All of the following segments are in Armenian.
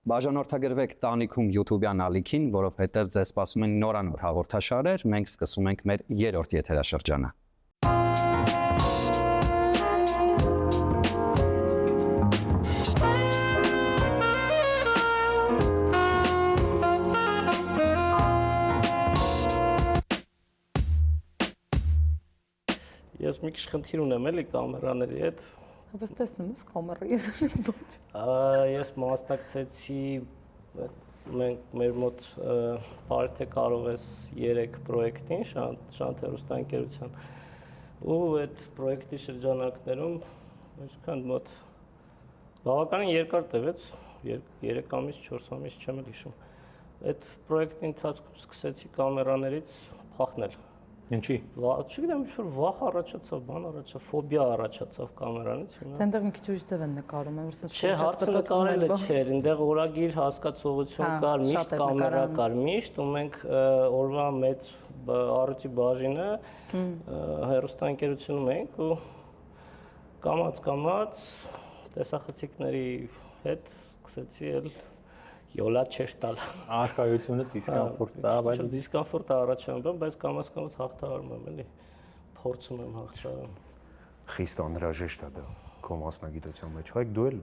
Բաժանորդագրվեք Տանիքում YouTube-յան ալիքին, որովհետև ձեզ սպասում են նորանոր հաղորդաշարեր, մենք սկսում ենք մեր 3-րդ եթերաշրջանը։ Ես մի քիչ խնդիր ունեմ էլի կամերաների հետ։ Բայց տեսնում ես կամերայի ոչ։ Ես մասնակցեցի մեր մոտ Պարթե կարող ես 3 պրոյեկտին Շանթ հեռուստաընկերության ու այդ պրոյեկտի շրջանակներում այսքան մոտ բավականին երկար տևեց 3 ամիս 4 ամիս չեմ հիշում։ Այդ պրոյեկտի ընթացքում սկսեցի կամերաներից փախնել։ Ինչի։ Չգիտեմ, ինչ-որ վախ առաջացավ, բան առաջացավ, ֆոբիա առաջացավ կամերանից։ Այնտեղ մի քիչ ուրիշ ձև են նկարում, որսս չէ, հարցը նկարելը չէր, այնտեղ օրագիր հասկացողություն կար, միշտ կամերա կար, միշտ ու մենք օրվա մեծ առիթի բաժինը հեռուստաընկերությունում էինք ու կամաց տեսախցիկների հետ սկսեցի էլ յոլա չէր տալ։ Արկայությունը դիսկոմֆորտ է, բայց դիսկոմֆորտ է առաջանում, բայց կամաց հաղթահարում եմ էլի, փորձում եմ հաղթահարել։ Խիստ անհրաժեշտ է դա քո մասնագիտության մեջ, հայք դու էլ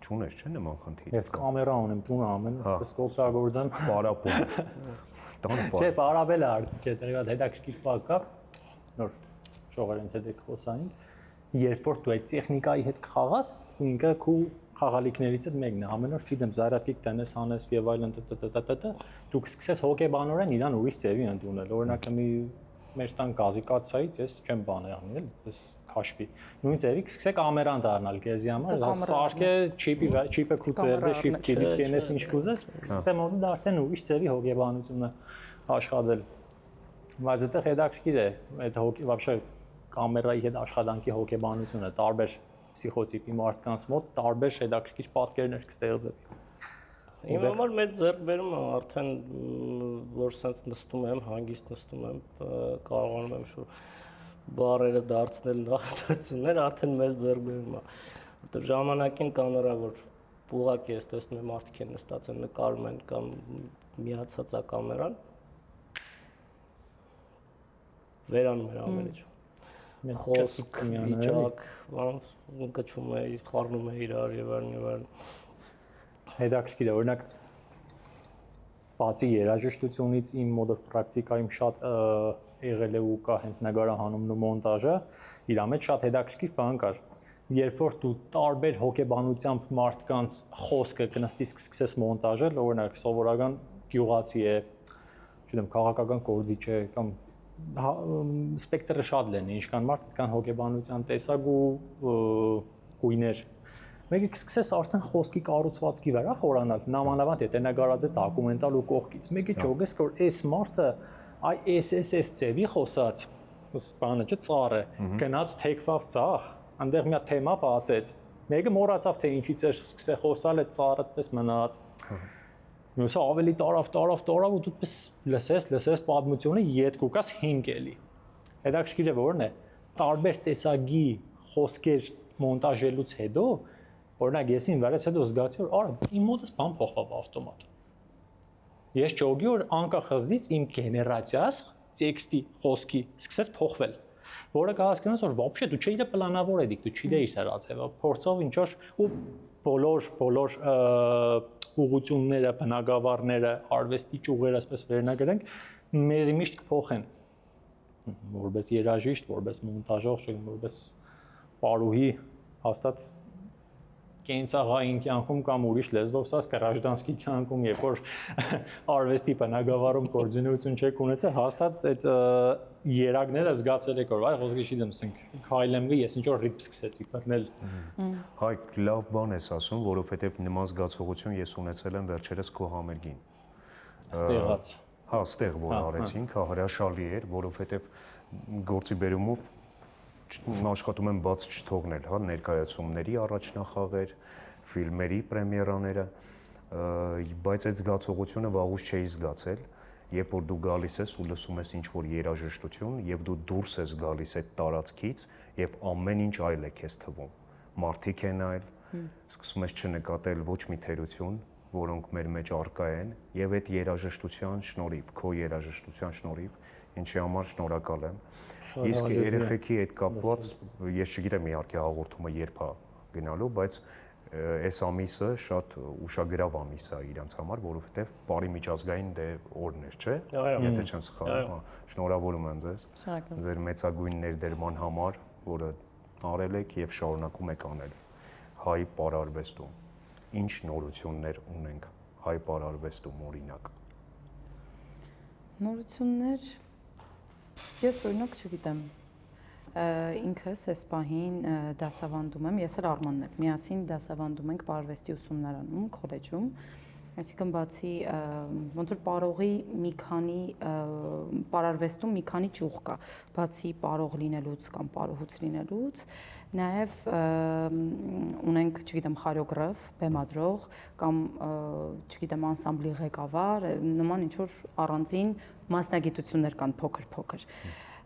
չունես, չէ՞ նման խնդիր։ Ես կամերա ունեմ, տունը ամեն ինչպես կօգտագործեմ, պարապում։ Չէ, պարապել է արդյոք, դա հետաքրքիր բան կա, նոր շողերից հետ խոսանք, երբ որ դու այդ տեխնիկայի հետ կխաղաս, ինքը քո խաղալիքներից էլ մեկն է, ամեն օր չգիտեմ, զարաթիկ տենես հանես եւ այլն դու կսկսես հոգեբանորեն իրան ուրիշ ձևի ընդունել, օրինակ մեր տան գազիկացիայից ես չեմ բան եղնի, էլի, ես քաշվի։ Նույն ձևի կսկսեք կամերան դառնալ քեզի համար, դա սարքը չիպը քուցերդը շիֆտ կլիկ կենես ինչ կուզես, կսկսեմ որ դա արդեն ուրիշ ձևի հոգեբանությունը աշխատել։ Բայց այդտեղ հետաքրքիր է, այդ հոգի вообще կամերայի հետ աշխատանքի հոգեբանությունը տարբեր պսիխոտիպի մարդկանց մոտ տարբեր հետաքրքիր պատկերներ կստեղծվի։ Իմ համար մեծ ձեռքբերումը արդեն որ sense նստում եմ, հանգիստ նստում եմ, կարողանում եմ շուտ բառերը դարձնել նախադասություններ, արդեն մեծ ձեռքբերում է։ Որտեղ ժամանակին կամերա որ ուղղակի ես տեսնում եմ մարդիկ են նստած են նկարում են կամ միացած է կամերան վերանում էր ամեն ինչ։ Խոսք, վիճակ, գճում է, խառնում է իրար եւ այլն։ Հետաքրքիր է, օրինակ բացի երաժշտությունից իմ մոդել պրակտիկայում շատ եղել է ու կա հենց նկարահանումն ու մոնտաժը, իր մեջ շատ հետաքրքիր բան կար։ Երբ որ դու տարբեր հոգեբանությամբ մարդկանց խոսքը կնստիս սկսես մոնտաժել, օրինակ սովորական գյուղացի է, չգիտեմ, քաղաքական գործիչ է կամ սպեկտրը շատ լենի, ինչքան մարդ, այդքան հոգեբանության տեսակ ու գույներ։ Մեկը կսկսես արդեն խոսքի կառուցվածքի վրա խորանալ, նամանավանդ եթե նկարած է դոկումենտալ ու կողքից։ Մեկը ճոգես, որ այս մարդը այս ձևի խոսած, բանը չէ, ծառը, գնաց թեքվավ ծախ, այնտեղ մի հատ թեմա բացեց։ Մեկը մոռացավ թե ինչից էր սկսե խոսալ, այդ ծառը այդպես մնաց։ Մյուսը ավելի տարավ ու դու պես լսես պատմությունը ետ կուկաս 5 էլի։ Հետաքրքիր է որն է, տարբեր տեսակի խոսքեր մոնտաժելուց հետո, օրինակ ես ինձ վարեց հետո զգացի որ արա իմ մոտս բան փոխավ ավտոմատ։ Ես ճոգի որ անկախ ըզդից իմ գեներացիաս տեքստի խոսքի սկսեց փոխվել, որը կհասկանաս որ вообще դու չէիր պլանավորել, դու չգիտեիր դրա ձևը, փորձով ինչ որ ու բոլոր ուղղությունները, բնագավառները, արվեստի ճյուղերը, այսպես վերնագրենք, մեզ միշտ կփոխեն։ Որպես երաժիշտ, որպես մոնտաժող, որպես պարուհի, հաստատ կենցաղային կյանքում կամ ուրիշ լեզվով ասած գրաժդանսկի կյանքում, երբ որ արվեստի բնագավառում գործունեություն չեք ունեցել, հաստատ այդ երակները զգացել եք որ այ ոսկի չգիտեմ, ասենք Քայլեմի ես ինչ որ ռիփ սկսեցի բռնել։ Հայք լավ բան ես ասում, որովհետև նման զգացողություն ես ունեցել եմ վերջերս քո համերգին։ Ստեղած։ Հա, ստեղ որ արեցինք, հրաշալի էր, որովհետև գործի բերումով աշխատում եմ բաց չթողնել, հա, ներկայացումների առաջնախաղեր, ֆիլմերի պրեմիերաները, բայց այդ զգացողությունը վաղուց չէի զգացել, երբ որ դու գալիս ես ու լսում ես ինչ-որ երաժշտություն, եւ դու դուրս ես գալիս այդ տարածքից եւ ամեն ինչ այլ է քեզ թվում։ Մարդիկ են այլ, սկսում ես չնկատել ոչ մի թերություն, որոնք մեր մեջ առկա են, եւ այդ երաժշտության շնորհիվ, քո երաժշտության շնորհիվ, ինչի համար շնորհակալ եմ։ Իսկ երեխեքի հետ կապված ես չգիտեմ իհարկե հաղորդումը երբ է գնալու, բայց այս ամիսը շատ ուշագրավ ամիս է իրանց համար, որովհետեւ բարի միջազգային օրն էր, չէ՞։ Եթե չեմ սխալվում, շնորհավորում եմ ձեզ ձեր մեծագույն ներդերման համար, որը արել եք եւ շարունակում եք անել հայ պարարվեստում։ Ինչ նորություններ ունենք հայ պարարվեստում օրինակ։ Նորություններ ես օրինակ չգիտեմ։ Ինքս այս պահին դասավանդում եմ, ես էլ Արմանն եմ, միասին դասավանդում ենք պարարվեստի ուսումնարանում, քոլեջում, այսինքն բացի ոնց որ պարողի մի քանի պարարվեստում մի քանի ճյուղ կա, բացի պարող լինելուց կամ պարոհուց լինելուց, նաև ունենք, չգիտեմ, խորեոգրաֆ, բեմադրող կամ չգիտեմ, անսամբլի ղեկավար, նման ինչ որ առանձին մասնագիտություններ կան փոքր-փոքր։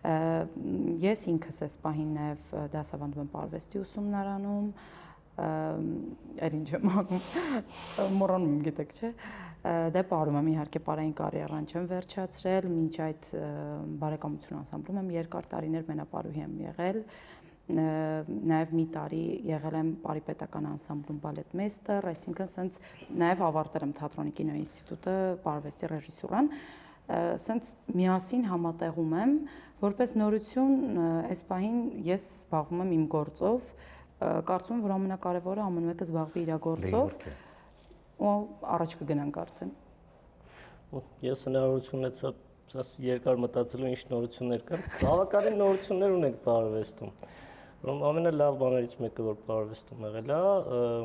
Ես ինքս այս պահին նաև դասավանդում եմ պարարվեստի ուսումնարանում, այլ ինչ եմ անում, մոռանում եմ, գիտեք, չէ։ Դե պարում եմ, իհարկե պարային կարիերան չեմ վերջացրել, մինչ այդ բարեկամություն անսամբլում եմ երկար տարիներ մենապարուհի եմ եղել, նաև մի տարի եղել եմ Պարի պետական անսամբլում բալետմեստր, այսինքն սենց նաև ավարտել եմ թատրոնի կինոյի ինստիտուտը, պարարվեստի ռեժիսուրան, սենց միասին համատեղում եմ, որպես նորություն այս պահին ես զբաղվում եմ իմ գործով, կարծում եմ, որ ամենակարևորը ամեն մեկը զբաղվի իր գործով ու առաջ կգնանք արդեն։ Ես հնարավորություն ունեցա երկար մտածելու ինչ նորություններ կան։ Բավականին նորություններ ունենք պարարվեստում։ Ամենալավ բաներից մեկը, որ պարարվեստում եղել է,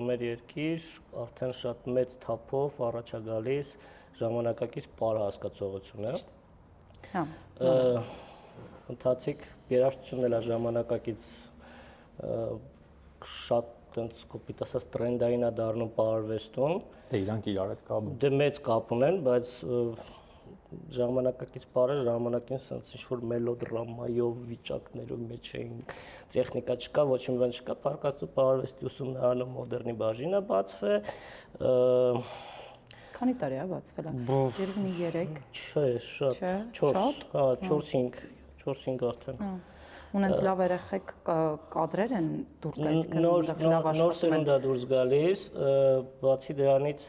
մեր երկիր արդեն շատ մեծ թափով առաջ է գալիս ժամանակակից պարահասկացողությունը։ Ընթացիկ երաժշտությունն էլ է ժամանակակից շատ տենց կոպիտ ասած տրենդային է դառնում պարարվեստում։ Դե իրանք իրար հետ կապ ունեն։ Դե մեծ կապ ունեն, բայց ժամանակակից պարերը ժամանակին sense ինչ-որ մելոդրամայով վիճակներով մեջ էին, տեխնիկա չկա, ոչ մի բան չկա, պարկածու պարարվեստի ուսումնարանը մոդեռնի բաժինը բացվել։ Քանի տարի է բացվել է։ Երևի մի 3։ Չէ, շատ։ 4-5 արդեն։ Ունենց լավ երեխեք կադրեր են դուրս գալիս, նոր սերունդա դուրս գալիս, բացի դրանից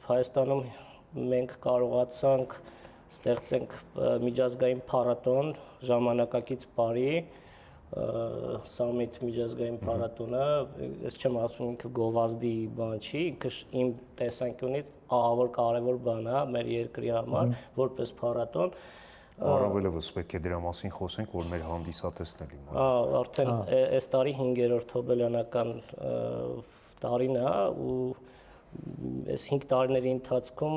Հայաստանում մենք կարողացանք ստեղծենք միջազգային փառատոն ժամանակակից բարի Summit միջազգային փառատոնը, ես չեմ ասում ինքը գովազդի բան չի, ինքը իմ տեսանկյունից ահավոր կարևոր բան է մեր երկրի համար, որպես փառատոն։ Առավելևս պետք է դրա մասին խոսենք, որ մեր հանդիսատեսն էլ իմանա։ Արդեն այս տարի 5-րդ հոբելյանական տարին է ու այս 5 տարիների ընթացքում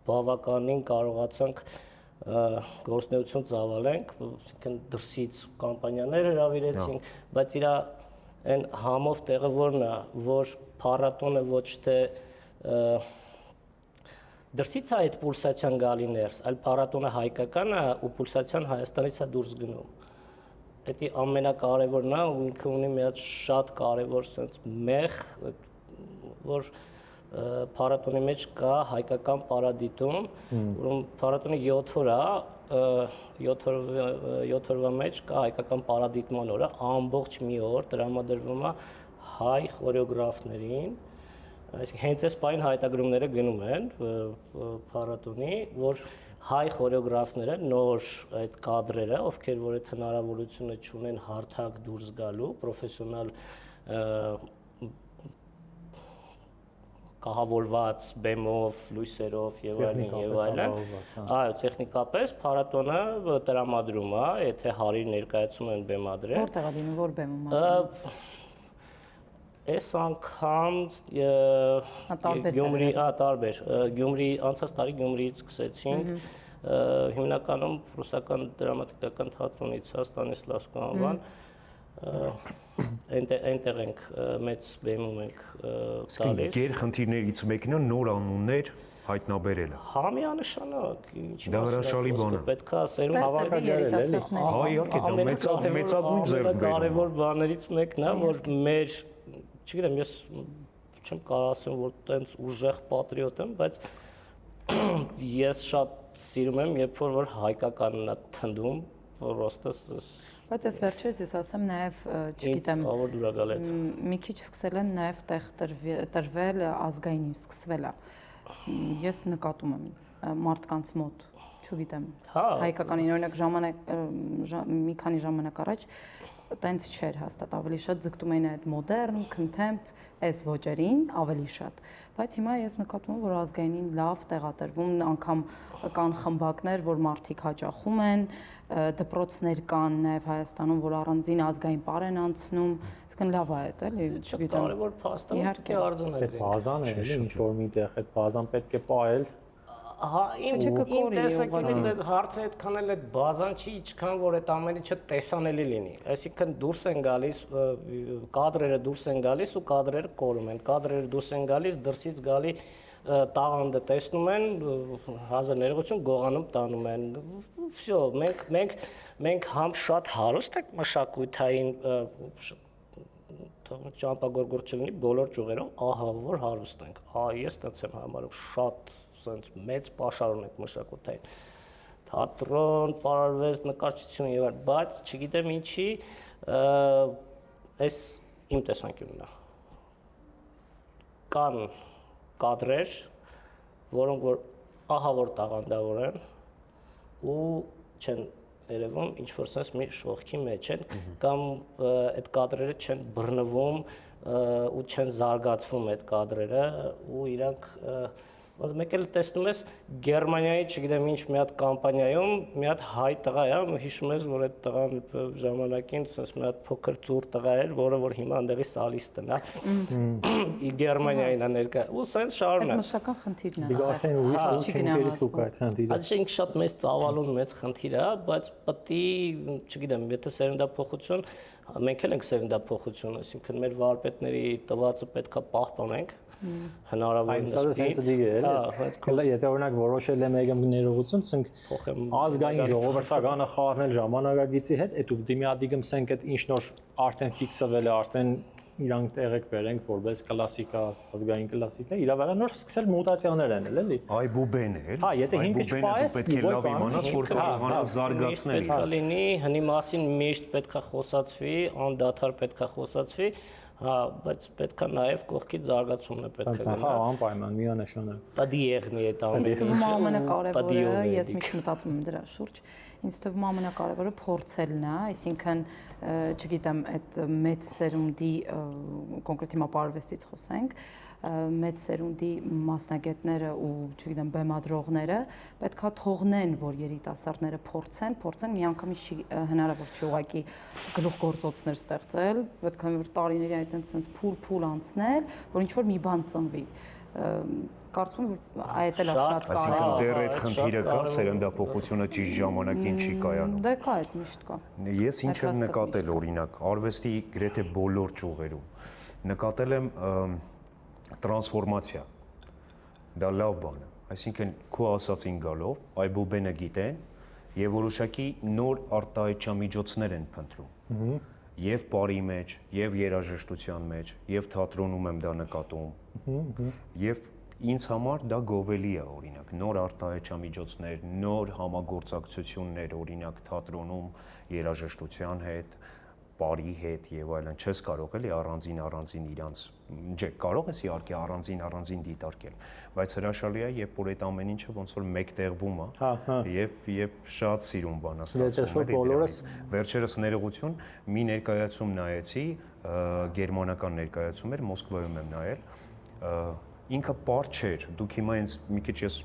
բավականին կարողացանք գործունեություն ծավալենք, այսինքն դրսից կամպանիաներ հրավիրեցինք, բայց իր այն համով տեղը որն է, որ փառատոնը ոչ թե դրսից է այդ պուլսացիան գալի ներս, այլ փառատոնը հայկական է ու պուլսացիան Հայաստանից է դուրս գնում։ Դա ամենակարևորն է ու ինքը ունի մի հատ շատ կարևոր sense մեղ, որ փառատոնի մեջ կա հայկական պարադիտում, որում փառատոնի 7 օր է, 7 օրվա մեջ կա հայկական պարադիտման օրը, ամբողջ մի օր տրամադրվում է հայ խորեոգրաֆներին, այսինքն հենց այս պայն հայտագրումները գնում են փառատոնի, որ հայ խորեոգրաֆները նոր այդ կադրերը, ովքեր որ այդ հնարավորությունը չունեն հարթակ դուրս գալու, պրոֆեսիոնալ կահավորված բեմով, լույսերով եւ այլն, այո, տեխնիկապես փառատոնը տրամադրում է, եթե հարիր ներկայացում են բեմադրել։ Որտեղ է լինում, որ բեմում է։ Այս անգամ Գյումրի, տարբեր, Գյումրի անցած տարի Գյումրիից սկսեցինք, հիմնականում ռուսական դրամատիկական թատրոնից է Ստանիսլավսկու անվան, այնտեղ ենք մեծ բեմում ենք տալիս։ Գերխնդիրներից մեկն է նոր անուններ հայտնաբերելը։ Համիանշանակ, դա հրաշալի բան է։ Պետք է սերունդ հավաքագրել էլի։ Իհարկե, դա մեծագույն ձեռքբերում է։ Կարևոր բաներից մեկն է, որ մեր, չգիտեմ, ես չեմ կարող ասեմ, որ տենց ուժեղ պատրիոտ եմ, բայց ես շատ սիրում եմ, երբ որ հայկականն է թնդում, որոստս Բայց ես վերջերս ես ասեմ նաև, չգիտեմ, ինձ դուր է գալ այդ։ մի քիչ սկսել են նաև տեղ տրվել ազգային սկսվել է։ Ես նկատում եմ մարդկանց մոտ, չգիտեմ, հայկականին օրինակ մի քանի ժամանակ առաջ տենց չէր հաստատ, ավելի շատ ձգտում էին այդ մոդեռն, contempt, այս ոճերին ավելի շատ, բայց հիմա ես նկատում եմ, որ ազգայինին լավ տեղատրվում, անգամ կան խմբակներ, որ մարդիկ հաճախում են, դպրոցներ կան նաև Հայաստանում, որ առանձին ազգային պար են անցնում, իսկն լավ է այդ, էլի, չգիտեմ։ Կարևոր փաստը պետք է արձանել։ Այդ բազան է, էլի, ինչ որ միտեղ այդ բազան պետք է պահել։ Հա, իմ տեսակետից այդ հարցը այդքան էլ այդ բազան չի, ինչքան որ այդ ամեն ինչը տեսանելի լինի։ Այսինքն դուրս են գալիս, կադրերը դուրս են գալիս ու կադրերը կորում են։ Կադրերը դուրս են գալիս, դրսից գալի տաղանդը տեսնում են, հազար ներողություն գողանում տանում են։ Всё, մենք համ շատ հարուստ ենք մշակութային ճամփագորգորդ չլինի բոլոր ճյուղերով, ահա որ հարուստ ենք։ Ես տենց եմ համարում շատ sense մեծ պաշար ունենք մշակութային թատրոն, պարարվեստ, նկարչություն եւ այլ, բայց չգիտեմ ինչի այս իմ տեսանկյունն է։ Կան կադրեր, որոնք որ ահա որ տաղանդավոր են ու չեն երևում ինչ որ sense մի շողքի մեջ են կամ այդ կադրերը չեն բռնվում ու չեն զարգացվում այդ կադրերը ու իրանք Ոնց մեկ էլ տեսնում ես Գերմանիայի, չգիտեմ ինչ, մի հատ կամպանիայում մի հատ հայ տղա է, հիշում ես, որ այդ տղան ժամանակին sense մի հատ փոքր ծուր տղա էր, որը որ հիմա այնտեղի սալիստն է։ Գերմանիային է ներկա։ Ու sense շարունակ։ Այդ մշտական խնդիրն է։ Դու արդեն ուրիշ չգնահատես ու կայ խնդիրը։ Այդ շատ մեծ ծավալուն մեծ խնդիր է, բայց պետք է, չգիտեմ, եթե սերնդափոխություն, մենք էլ ենք սերնդափոխություն, այսինքն մեր վարպետների տվածը պետքա պահպանենք հնարավորինս Հա, եթե օրինակ որոշել եմ եկեմ ներողություն, ցենք ազգային ժողովրդականը խառնել ժամանակագիծի հետ, այդ ուկդիմիադիկը ցենք այդ ինչ նոր արդեն ֆիքսվել է, արդեն իրանք տեղեկ բերենք որպես կլասիկա, ազգային կլասիկա, իրա վրա նոր սկսել մուտացիաներ են էլի։ Այ բուբեն է, էլի։ Հա, եթե հիմքը չպայես, պետք է լավ իմանաս, որ կարողանաս զարգացնել։ Պետք է լինի, հնի մասին միշտ պետք է խոսացվի, անդադար պետք է խոսացվի, հա, բայց պետք է նաև կողքից զարգացումն է պետք է գնա։ Հա, անպայման, միանշանակ։ Տադիեղնի այդ Ինձ թվում է ամենակարևորը, ես միշտ մտածում եմ դրա շուրջ, ինձ թվում է ամենակարևորը փորձելն է, այսինքն, չգիտեմ, այդ մեծ սերունդի կոնկրետ հիմա պարվեստից խոսենք, մեծ սերունդի մասնագետները ու, չգիտեմ, բեմադրողները պետքա թողնեն, որ երիտասարդները փորձեն, միանգամից չի հնարավոր չի ուղղակի գլուխգործոցներ ստեղծել, պետք է որ տարիների այդտենց փուլ անցնել, որ ինչ որ մի բան ծնվի։ Կարծում եմ, որ այդ էլ է շատ Այսինքն կարևոր։ դեռ այդ խնդիրը կա, սերնդափոխությունը ճիշտ ժամանակին չի կայանում։ Դե կա, այդ միշտ կա։ Ես ինչ եմ նկատել օրինակ, արվեստի գրեթե բոլոր ճյուղերում նկատել եմ տրանսֆորմացիա։ Դա լավ բան է։ Այսինքն քո ասածին գալով, այբուբենը գիտեն եւ որոշակի նոր արտահայտչամիջոցներ են փնտրում։ Եվ բարի մեջ, եւ երաժշտության մեջ, եւ թատրոնում եմ դա նկատում։ Եվ ինձ համար դա գովելի է օրինակ, նոր արտահայտչամիջոցներ, նոր համագործակցություններ օրինակ թատրոնում երաժշտության հետ, բարի հետ եւ այլն, չես կարող էլի առանձին իրանց, չէ, կարող ես իհարկե առանձին դիտարկել, բայց հրաշալի է, երբ որ այդ ամեն ինչը ոնց որ մեկտեղվում է եւ շատ սիրուն բան է ստացվում։ Վերջերս ներողություն, մի ներկայացում նայեցի, գերմանական ներկայացում էր, Մոսկվայում եմ նայել, ինքը պարզ չէր, դուք հիմա ինձ մի քիչ ես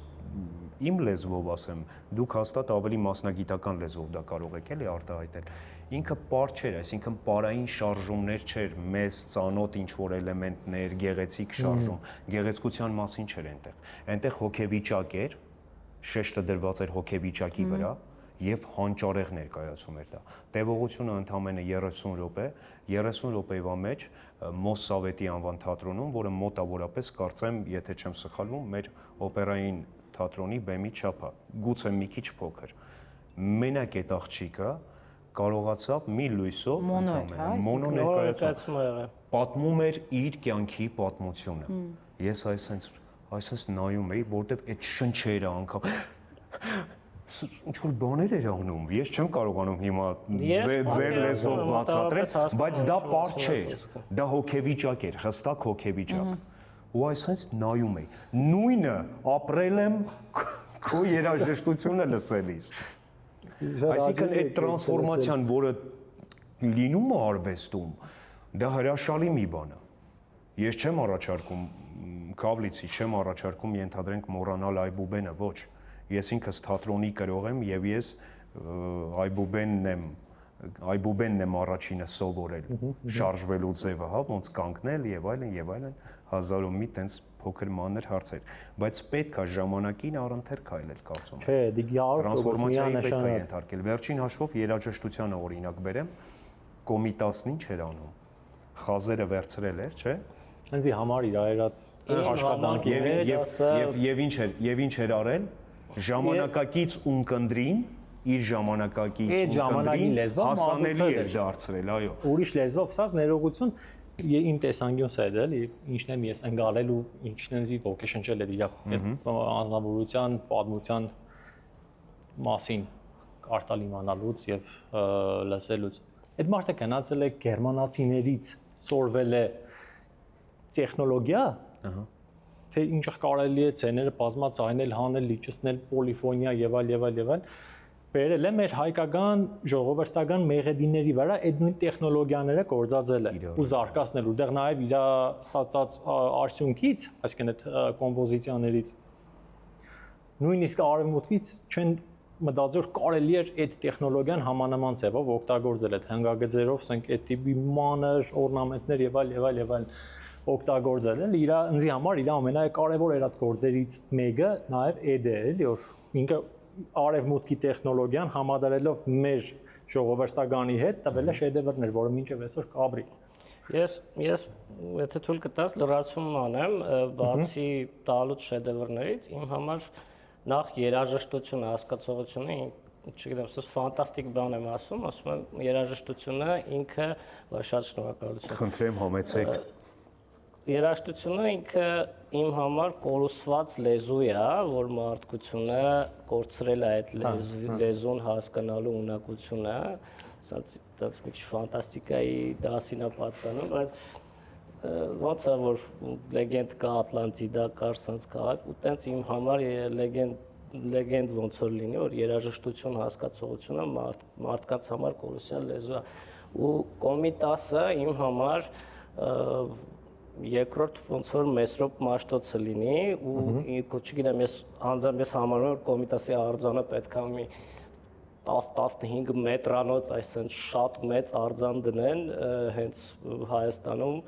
իմ լեզվով ասեմ, դուք հաստատ ավելի մասնագիտական լեզվով դա կարող եք էլի արտահայտել։ Ինքը պարզ չէր, այսինքն պարային շարժումներ չէր, մեծ ծանոթ ինչ որ էլեմենտներ, գեղեցիկ շարժում, գեղեցկության մասին չէր այնտեղ։ Այնտեղ հոգեվիճակ էր, շեշտը դրված էր հոգեվիճակի վրա եւ հանճարեղ ներկայացում էր դա։ Տևողությունը ընդամենը 30 րոպե, 30 րոպեվա մեջ Մոսսավետի անվան թատրոնում, որը մոտավորապես կարծեմ, եթե չեմ սխալվում, մեր օպերային թատրոնի բեմի չափ է, գուցե մի քիչ փոքր։ Մենակ այդ աղջիկը կարողացավ մի լույսով մոնո ներկայացում եղել։ պատմում էր իր կյանքի պատմությունը։ Ես այսպես նայում էի, որտեվ այդ շնչերը անգամ ինչ որ բաներ էր անում։ Ես չեմ կարողանում հիմա ձեր լեզվով բացատրել, բայց դա պարզ չէր։ Դա հոգեվիճակ էր, հստակ հոգեվիճակ։ Ու այսպես նայում էի։ Նույնը ապրել եմ քո երաժշտությունը լսելիս։ Այսինքն այդ տրանսֆորմացիան, որը լինում է արվեստում, դա հրաշալի մի բան է։ Ես չեմ առաջարկում Քավլիցի, չեմ առաջարկում ենթադրենք մոռանալ Այբուբենը, ոչ։ Ես ինքս թատրոնի կրող եմ եւ ես Այբուբենն եմ առաջինը սովորել, շարժվելու ձևը, հա, ոնց կանգնել եւ այլն, հազար ու մի տենց փոքր մանր հարցեր, բայց պետք է ժամանակին առընթեր քայլել, կարծում եմ։ Չէ, դիգյար տրանսֆորմացիայի պետք է ենթարկել։ Վերջին հաշվով երաժշտությանը օրինակ բերեմ, Կոմիտասն ինչ էր անում։ Խազերը վերցրել էր, չէ՞։ Հենց համար իր այրած աշխատանքի եւ ինչ էր արել ժամանակակից ունկնդրին իր ժամանակակից ունկնդրին հասանելի էր դարձրել, այո։ Ուրիշ լեզվով ասած ներողություն իմ տեսանկյունս է դա, ինչն եմ ես ընկալել ու ինչն եմ զի ոգեշնչել էր իր անznավորության, պատմության մասին արտալ իմանալուց եւ լսելուց։ Այդ մարդը գնացել է գերմանացիներից սորվել է տեխնոլոգիա, թե ինչը կարելի է ցեները բազմացայնել, հանել, լիճեցնել, պոլիֆոնիա եւ այլ, բերել է մեր հայկական ժողովրդական մեղեդիների վրա այդ նույն տեխնոլոգիաները կործածել է ու զարգացնել, ուտեղ նաեւ իր ստացած արդյունքից, այսինքն այդ կոմպոզիցիաներից նույնիսկ արևմուտքից չեն մտածել կարելի էր այդ տեխնոլոգիան համանման ձևով օգտագործել, այդ հնգագծերով, ասենք այդ տիպի մանր օրնամենտներ եւ այլ օգտագործել, իր ինձի համար իր ամենակարևոր երած գործերից մեկը նաև այդ է, էլի որ ինքը արևմուտքի տեխնոլոգիան համադրելով մեր ժողովրդականի հետ տվել է շեդևրներ, որը մինչև այսօր կապրի։ Ես եթե թույլ կտաս լրացում անեմ, բացի տալուց շեդևրներից, իմ համար նախ երաժշտությունը, հասկացողությունը, չգիտեմ, սա ֆանտաստիկ բան եմ ասում եմ երաժշտությունը ինքը շատ շնորհակալություն։ Խնդրեմ համեցեք։ Երաժշտությունը ինքը իմ համար կորուսված լեզու է, որ մարդկությունը կորցրել է այդ լեզուն հասկանալու ունակությունը, սա մի քիչ ֆանտաստիկայի դասին է պատկանում, բայց ոնց է որ լեգենդ կա Ատլանտիդա, կար սենց քաղաք, ու տենց իմ համար լեգենդ ոնց որ լինի, որ երաժշտություն հասկացողությունը մարդկանց համար կորուսյալ լեզու է, ու Կոմիտասը իմ համար երկրորդ ոնց որ Մեսրոպ Մաշտոցը լինի ու չգիտեմ ես անձամբ ես համարում եմ որ Կոմիտասի արձանը պետք է մի 10-15 մետրանոց այսինքն շատ մեծ արձան դնեն հենց Հայաստանում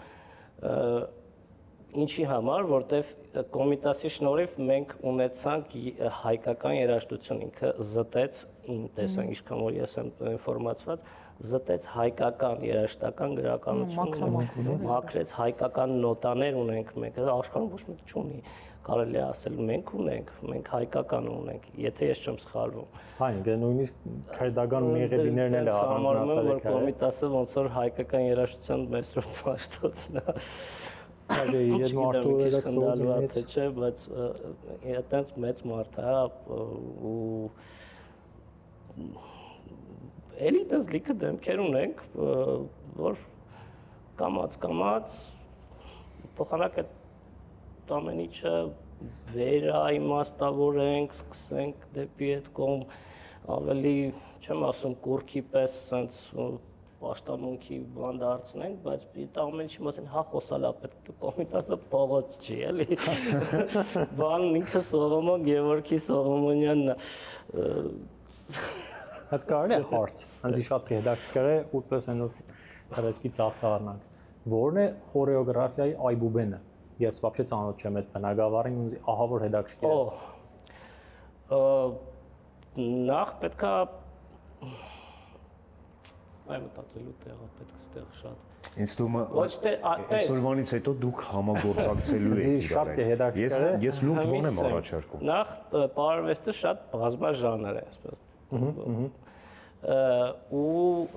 ինչի համար որտեվ Կոմիտասի շնորհիվ մենք ունեցանք հայկական երաժշտություն ինքը զտեց իմ տեսանք ինչքան որ ես եմ ինֆորմացված զտեց հայկական երաժշտական գրականություն մաքրեց հայկական նոտաներ ունենք մենք աշխարհում ոչ մեկ չունի կարելի է ասել մենք ունենք մենք հայկական ունենք եթե ես չեմ սխալվում այն դե նույնիսկ քրդական մեղեդիներն էլ առանձնացել են Կոմիտասը ոնց որ հայկական երաժշտության Մեսրոպ Մաշտոցն է Ես մարդու երաց գործից չէ, բայց այդտենց մեծ մարդ է ու էլի դες լիքը դեմքեր ունենք, որ կամած փոխանակ այդ ամեն ինչը վերաիմաստավորենք, սկսենք դեպի այդ կողմ ավելի, չեմ ասում կուրքի պես սենց պաշտամունքի բան դարձնենք, բայց այդ ամեն ինչի մասին հա խոսալա պետք է Կոմիտասը փողոց չի, էլի։ Բանն ինքը Սողոմոն Գևորգի Սողոմոնյանն է։ Այդ կարելի է հարց, հենց շատ հետաքրքիր է, որպես այնօր հրեցքի ծախտառնանք։ Որն է խորեոգրաֆիայի այբուբենը։ Ես вообще ծանոթ չեմ այդ բնագավառին, ինձ ահավոր հետաքրքիր է։ Նախ պետքա այ մտածելու տեղը պետք է ստեղ շատ։ Ինձ թվում է այսօրվանից հետո դուք համագործակցելու եք իրար։ Ես լուրջ բան եմ առաջարկում։ Նախ պարարվեստը շատ բազմաժանր է, այսպես։ ու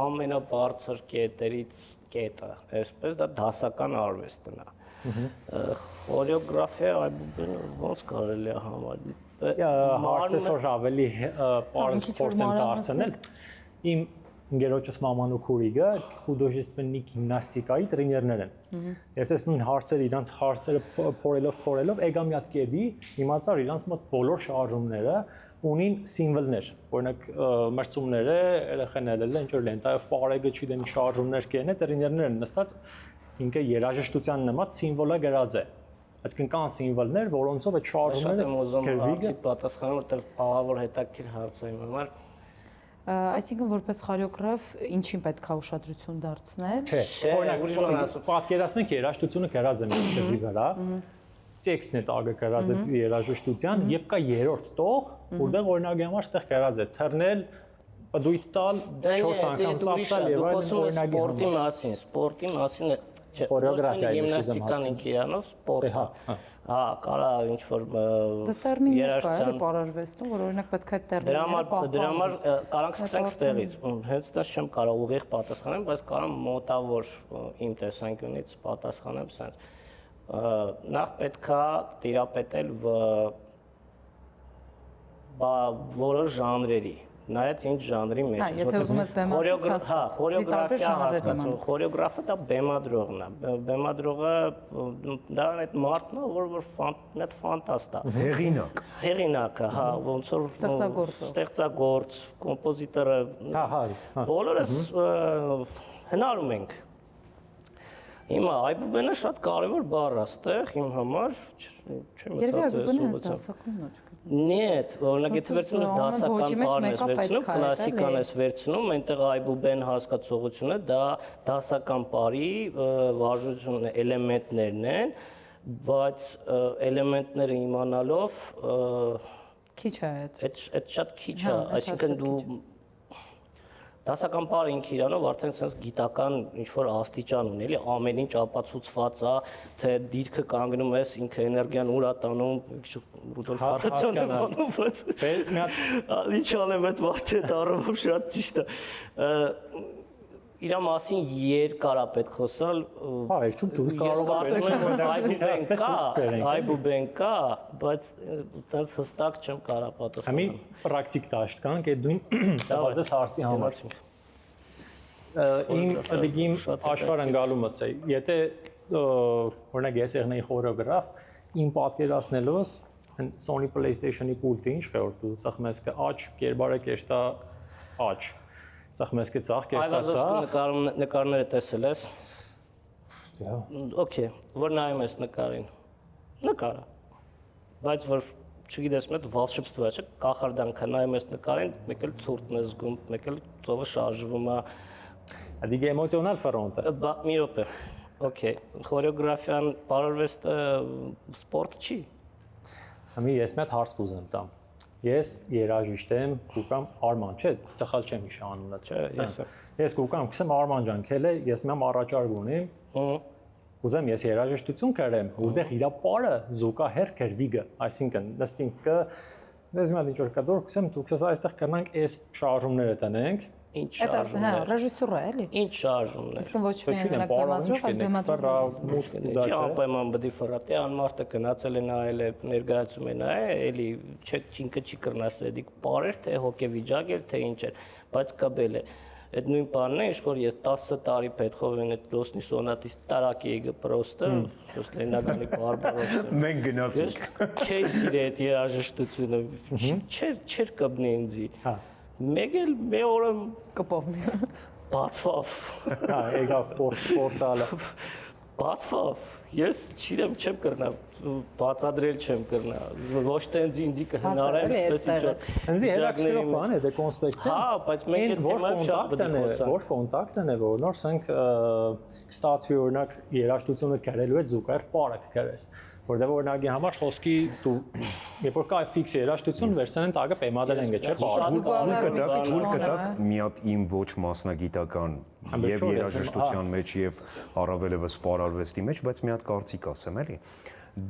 ամենաբարձր կետերից կետը, այսպես դա դասական արվեստն է։ Խորեոգրաֆիա այբուբեն ոնց կարելի է համարել։ Հարցը սոր ավելի պարզ սպորտ եմ դարձնել։ Իմ ընկերոջս մաման ու քուրիգը խուդոժեստվեննի գիմնաստիկայի տրեներներ են։ Ես այս նույն հարցերը իրանց հարցերը փորելով եկա մի հատ կեդի, իմացար իրանց մոտ բոլոր շարժումները ունին սիմվոլներ։ Օրինակ մրցումները երեխաները ինչ որ լենտայով պարեգը չգիտեմ շարժումներ կենե տրեներներ են նստած ինքը երաժշտության նման սիմվոլը գրած է։ Այսինքն կան սիմվոլներ, որոնցով այդ շարժումները գրվիգը պատասխանում որտեղ աղավոր հետաքրքիր հարց է իմ համար։ Այսինքն որպես խորեոգրաֆ ինչին պետք է ուշադրություն դարձնել։ Չէ, օրինակ պատկերացնենք երաժշտությունը գրած է մի քեզի վրա, տեքստն է տագը գրած է երաժշտության եւ կա երրորդ տող, որտեղ օրինակի համար ստեղ գրած է թռնել, բդույթ տալ, 4 անգամ ծափել եւ այլն օրինակի սպորտի մասին չէ, խորեոգրաֆիա գիմնաստիկան ինքը իրանով սպորտ է։ Հա, կարա ինչ որ Դա տերմիններ կա, էլի պարարվեստում, որ օրինակ պետք է այդ տերմինները պահպանվեն։ Դրա համար կարանք սկսենք ստեղից։ Հենց դա չեմ կարող ուղիղ պատասխանեմ, բայց կարամ մոտավոր իմ տեսանկյունից պատասխանեմ սենց։ Նախ պետքա տիրապետել որոշ ժանրերի նայած ինչ ժանրի մեջ։ Եթե ուզում ես բեմադրել, խորեոգրաֆիա հասկացում, խորեոգրաֆը դա բեմադրողն է։ Բեմադրողը դա այդ մարդն է, որ այդ ֆանտաստ է։ Հեղինակը, հա, ոնց որ ստեղծագործ, կոմպոզիտորը։ Բոլորս հնարում ենք։ Հիմա այբուբենը շատ կարևոր բառ է, ստեղ իմ համար չեմ մտածել դասակում ոչ։ Нет, օրինակ եթե վերցնում ես դասական բառն ես վերցնում, կլասիկան ես վերցնում, այնտեղ այբուբեն հասկացողությունը դա դասական բառի վարժությունն է, էլեմենտներն են, բայց էլեմենտները իմանալով քիչ է այդ շատ քիչ է, այսինքն դու դասական բառը ինքը իրանով արդեն sense գիտական ինչ որ աստիճան ունի, էլի ամեն ինչ ապացուցված է, թե դիրքը կանգնում ես, ինքը էներգիան ուր է տանում, Ռուդոլֆ Հարթացյանը բանում, բայց ինչ անեմ այդ մարդի հետ առումով շատ ճիշտ է։ Իրա մասին երկար է պետք խոսալ։ Հա, ես չում դու կարող ես այբուբեն կա, բայց այդպես հստակ չեմ կարող պատասխանել։ Համի պրակտիկ դաշտ կանք այդ դույն տվածես հարցի համար։ Իմ դիգիմ աշխարհ ընկալումս է։ Եթե օրինակ ես եղնեի խորեոգրաֆ, իմ պատկերացնելուս Sony PlayStation-ի պուլտը ինչ է որ դու ծախմես կա աչ, կերբարը կերտա աչ։ Սախմեսկի ցախ կերտացա։ Նկարները տեսել ես։ Okay, որ նայում ես նկարին։ Նկարը։ Բայց որ չգիտես մեծ վալշիպստվա չէ, կախարդանքը նայում ես նկարին, մեկ էլ ցուրտն ես զգում, մեկ էլ ծովը շարժվում է։ Դիգե էմոցիոնալ ֆրոնտը։ Մի րոպե։ Okay, խորեոգրաֆիան, պարարվեստը սպորտ չի։ Համի ես մի հատ հարց կուզեմ տամ։ Ես երաժիշտ եմ, կուկամ Արման, չէ, ծխալ չեմ իշ անունը, չէ, ես կուկամ, քսեմ Արման ջան, քելե, ես մեմ առաջարկ ունիմ, ուզեմ ես երաժշտություն կրեմ, որտեղ իրա պարը զուգահեռ գրվիգը, այսինքն նստինքը, ես մի հատ ինչ որ կա դուր, քսեմ դուք ես այստեղ կրնանք այս շարժումները տնենք, ինչ շարժումներ։ Հա, ռեժիսուրա էլի։ Ինչ շարժումներ։ Իսկ ոչ միայն բեմադրող, այլ բեմադրող։ Չի անպայման բդի ֆրատի անմարտը գնացել է նայել է, ներկայացում է նայել, էլի չինքը չի կրնաս էդիկ բարեր, թե հոգեվիճակ էր, թե ինչ էր, բայց կաբել է։ Այդ նույն բանն է, ինչ որ ես 10 տարի Պետխովեն այդ Լոսնի սոնատից տարակի եկը պրոստը, ոս Լենինականի բարբարոսը։ Մենք գնացինք։ Չէի սիրե այդ երաժշտությունը, չէր կբնի ինձի։ Հա։ Մեկ էլ մի օրը կպով մի բացվավ։ Հա, եկավ պորտալը։ Բացվավ։ Ես չիրեմ չեմ կրնա, բացադրել չեմ կրնա։ Ոչ թե ինձ կհնարեմ, այսպես Ինձ հետաքրքրող բան է դե կոնսպեկտը։ Հա, բայց մենք այդ թեմայով շատ ոչ կոնտակտն է, որ նոր սենք կստացվի օրինակ երաժշտությունը գրելու հետ զուգահեռ պարը կգրես։ Որտեղ օրինակի համար խոսքի դու երբ որ կա ֆիքս երաժշտություն վերցնեն տակը բեմադրել են չէ՞ Ուլ կտակ մի հատ իմ ոչ մասնագիտական եւ երաժշտության մեջ եւ առավելևս պարարվեստի մեջ, բայց մի հատ կարծիք ասեմ էլի։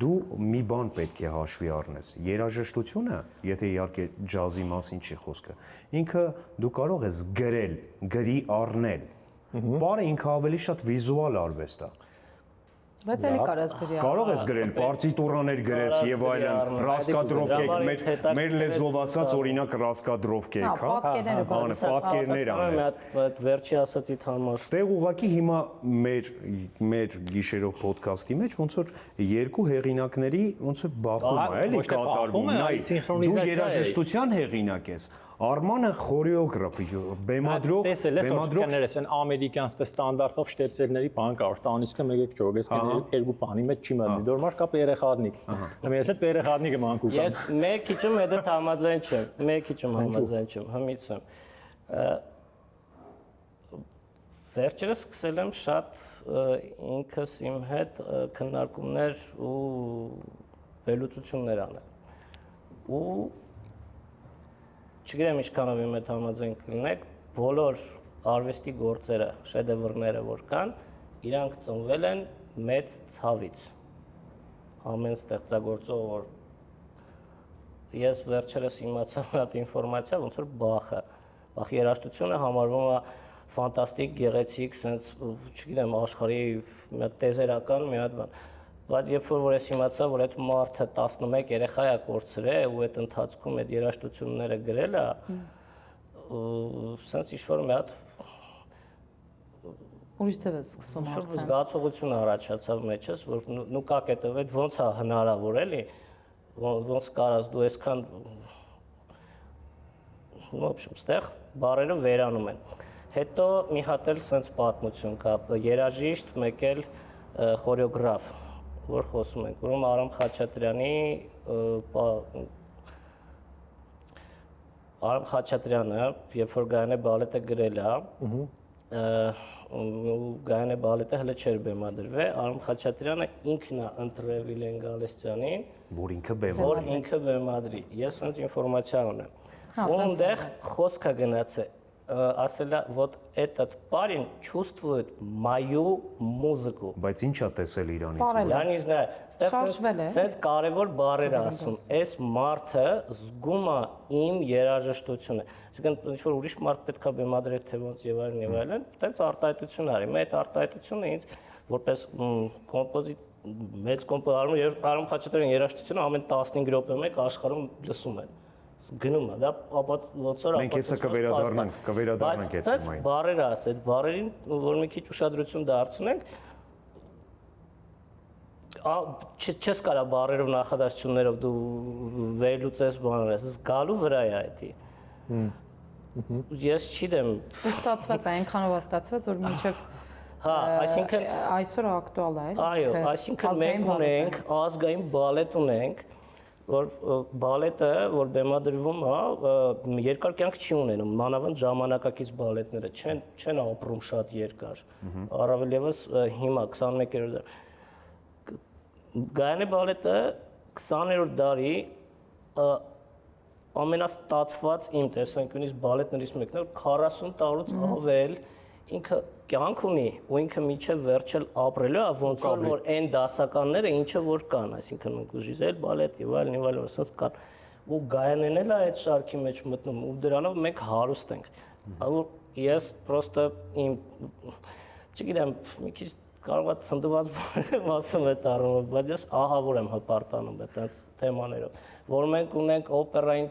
Դու մի բան պետք է հաշվի առնես։ Երաժշտությունը, եթե իհարկե ջազի մասին չի խոսքը, ինքը դու կարող ես գրել, գրի առնել, Պարը ինքը ավելի շատ վիզուալ արվեստ է։ Բայց էլի կարաս գրի։ Կարող ես գրել պարտիտուրաներ գրես եւ այլն, ռասկադրովկեք, մեր լեզվով ասած օրինակ ռասկադրովկեք, հա։ Պատկերները պատկերներ անես։ Այդ վերջի ասածիդ համար։ Ստեղ ուղղակի հիմա մեր գիշերով ոդքասթի մեջ ոնց որ երկու հեղինակների ոնց որ բախում է, էլի կատարվում։ Դու երաժշտության հեղինակ ես։ Արմանը խորեոգրաֆ, բեմադրող, բեմադրողներս են ամերիկյան սպես ստանդարտով շտեպցելների բան կար, տանիսկը մեկ ճոգես կներ երկու բանի մեջ չի մտնի։ Դորմար կապ երեխատնիկ։ Ես այդ երեխատնիկը մանկու կամ։ Ես մեկ քիչում հետ համաձայն չեմ, մեկ քիչում համաձայն չեմ, հմից եմ։ Վերջերս սկսել եմ շատ ինքս իմ հետ քննարկումներ ու վերլուծություններ անել։ Ու չգիտեմ ինչքանով իմ հետ համաձայն կլինեք, բոլոր արվեստի գործերը, շեդևրները, որ կան, իրանք ծնվել են մեծ ցավից։ Ամեն ստեղծագործող, որ ես վերջերս իմացա այդ ինֆորմացիա, ոնց որ Բախ երաժշտությունը համարվում է ֆանտաստիկ, գեղեցիկ, sense, չգիտեմ, աշխարհի մի հատ տեզերական մի հատ բան։ Բայց երբ որ ես իմացա, որ այդ մարդը 11 երեխա է կորցրել ու այդ ընթացքում այդ երաժշտությունները գրել է, sense ինչ-որ մի հատ Ուրիշ ձև է սկսում արդեն։ Զգացողություն առաջացավ մեջս, որ նու կակ այդ ոնց է հնարավոր էլի, ոնց կարաս դու այսքան в общем, ստեղ բառերը վերանում են։ Հետո մի հատ էլ sense պատմություն կա, երաժիշտ, մեկ էլ խորեոգրաֆ, որ խոսում ենք, որում Արամ Խաչատրյանը, երբ որ Գայանե բալետը գրել է, Գայանե բալետը հələ չէր բեմադրվել, Արամ Խաչատրյանը ինքն է ընտրել Վիլեն Գալստյանին, որ ինքը բեմադրի։ Ես այնց ինֆորմացիա ունեմ։ Ու այնտեղ խոսք է գնացել, ասել է, вот этот парень чувствует мою музыку։ Բայց ինչ է տեսել Իրանից։ Я не знаю, սենց կարևոր բառեր ասում։ Այս մարդը զգում է իմ երաժշտությունը։ Այսինքն ինչ որ ուրիշ մարդ պետք է բեմադրել թե ոնց եւ այլն, այտենց արտահայտություն արի։ Մեր այդ արտահայտությունը ինձ որպես կոմպոզիտ մեծ կոմպոզիտոր Արամ Խաչատրյանի երաժշտությունը ամեն 15 րոպե մեկ աշխարհում լսում են։ Գնում է, դա ապա ոնց որ մենք հեսա կվերադառնանք այդ թեմային։ Բառերը ասած, այդ բառերին որ մի քիչ ուշադրություն դարձնենք, չես կարա բառերով նախադասություններով դու վերլուծես բաները, զգալու վրա է այդի։ Ես չգիտեմ։ Ու ստացված է, այնքանով է ստացված, որ մինչև հա, այսինքն այսօր ակտուալ է, էլի։ Այո, այսինքն մենք ունենք ազգային բալետ ունենք, որ բալետը, որ բեմադրվում է, երկար կյանք չի ունենում, մանավանդ ժամանակակից բալետները չեն ապրում շատ երկար, առավել ևս հիմա 21-րդ դար։ Գայանե բալետը 20-րդ դարի ամենաստացված իմ տեսանկյունից բալետներից մեկն է, 40 տարուց ավել ինքը կյանք ունի ու ինքը միջև վերջել ապրելու է ոնց որ այն դասականները ինչը որ կան, այսինքն մենք Ժիզել բալետ եւ այլն ասած կան ու Գայանեն էլ է այդ շարքի մեջ մտնում ու դրանով մենք հարուստ ենք։ Որ ես պրոստը իմ չգիտեմ մի քիչ կարող է ցնդված բառեր ասում այդ առումով, բայց ես ահավոր եմ հպարտանում այդպես թեմաներով, որ մենք ունենք օպերային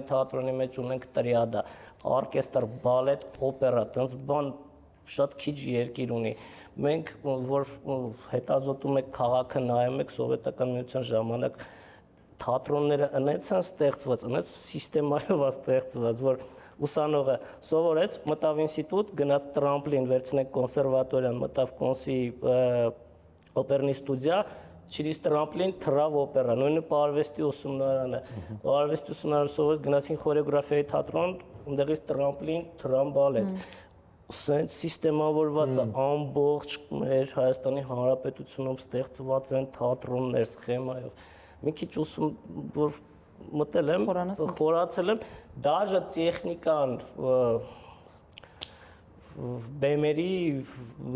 թատրոնի մեջ ունենք տրիադա, օրկեստր, բալետ, օպերա, այդպես բան շատ քիչ երկիր ունի։ Մենք որ հետազոտում ենք քաղաքը, նայում ենք սովետական միության ժամանակ թատրոնները այնպես են ստեղծված, այնպես սիստեմայով է ստեղծված, որ ուսանողը սովորեց, մտավ ինստիտուտ, գնաց տրամպլին, վերցնենք կոնսերվատորիան, մտավ կոնսի օպերնի ստուդիա, չիրիս տրամպլին, թրավ օպերա, նույնը պարվեստի ուսումնարանը, պարվեստի ուսումնարանը սովորեց, գնացին խորեոգրաֆիայի թատրոն, ընդեղից տրամպլին, թրամ բալետ։ Սենց սիստեմավորված է ամբողջ մեր Հայաստանի Հանրապետությունում ստեղծված են թատրոններ սխեմայով։ Մի քիչ ուսում որ մտել եմ, խորացել եմ, դաժե տեխնիկան բեմերի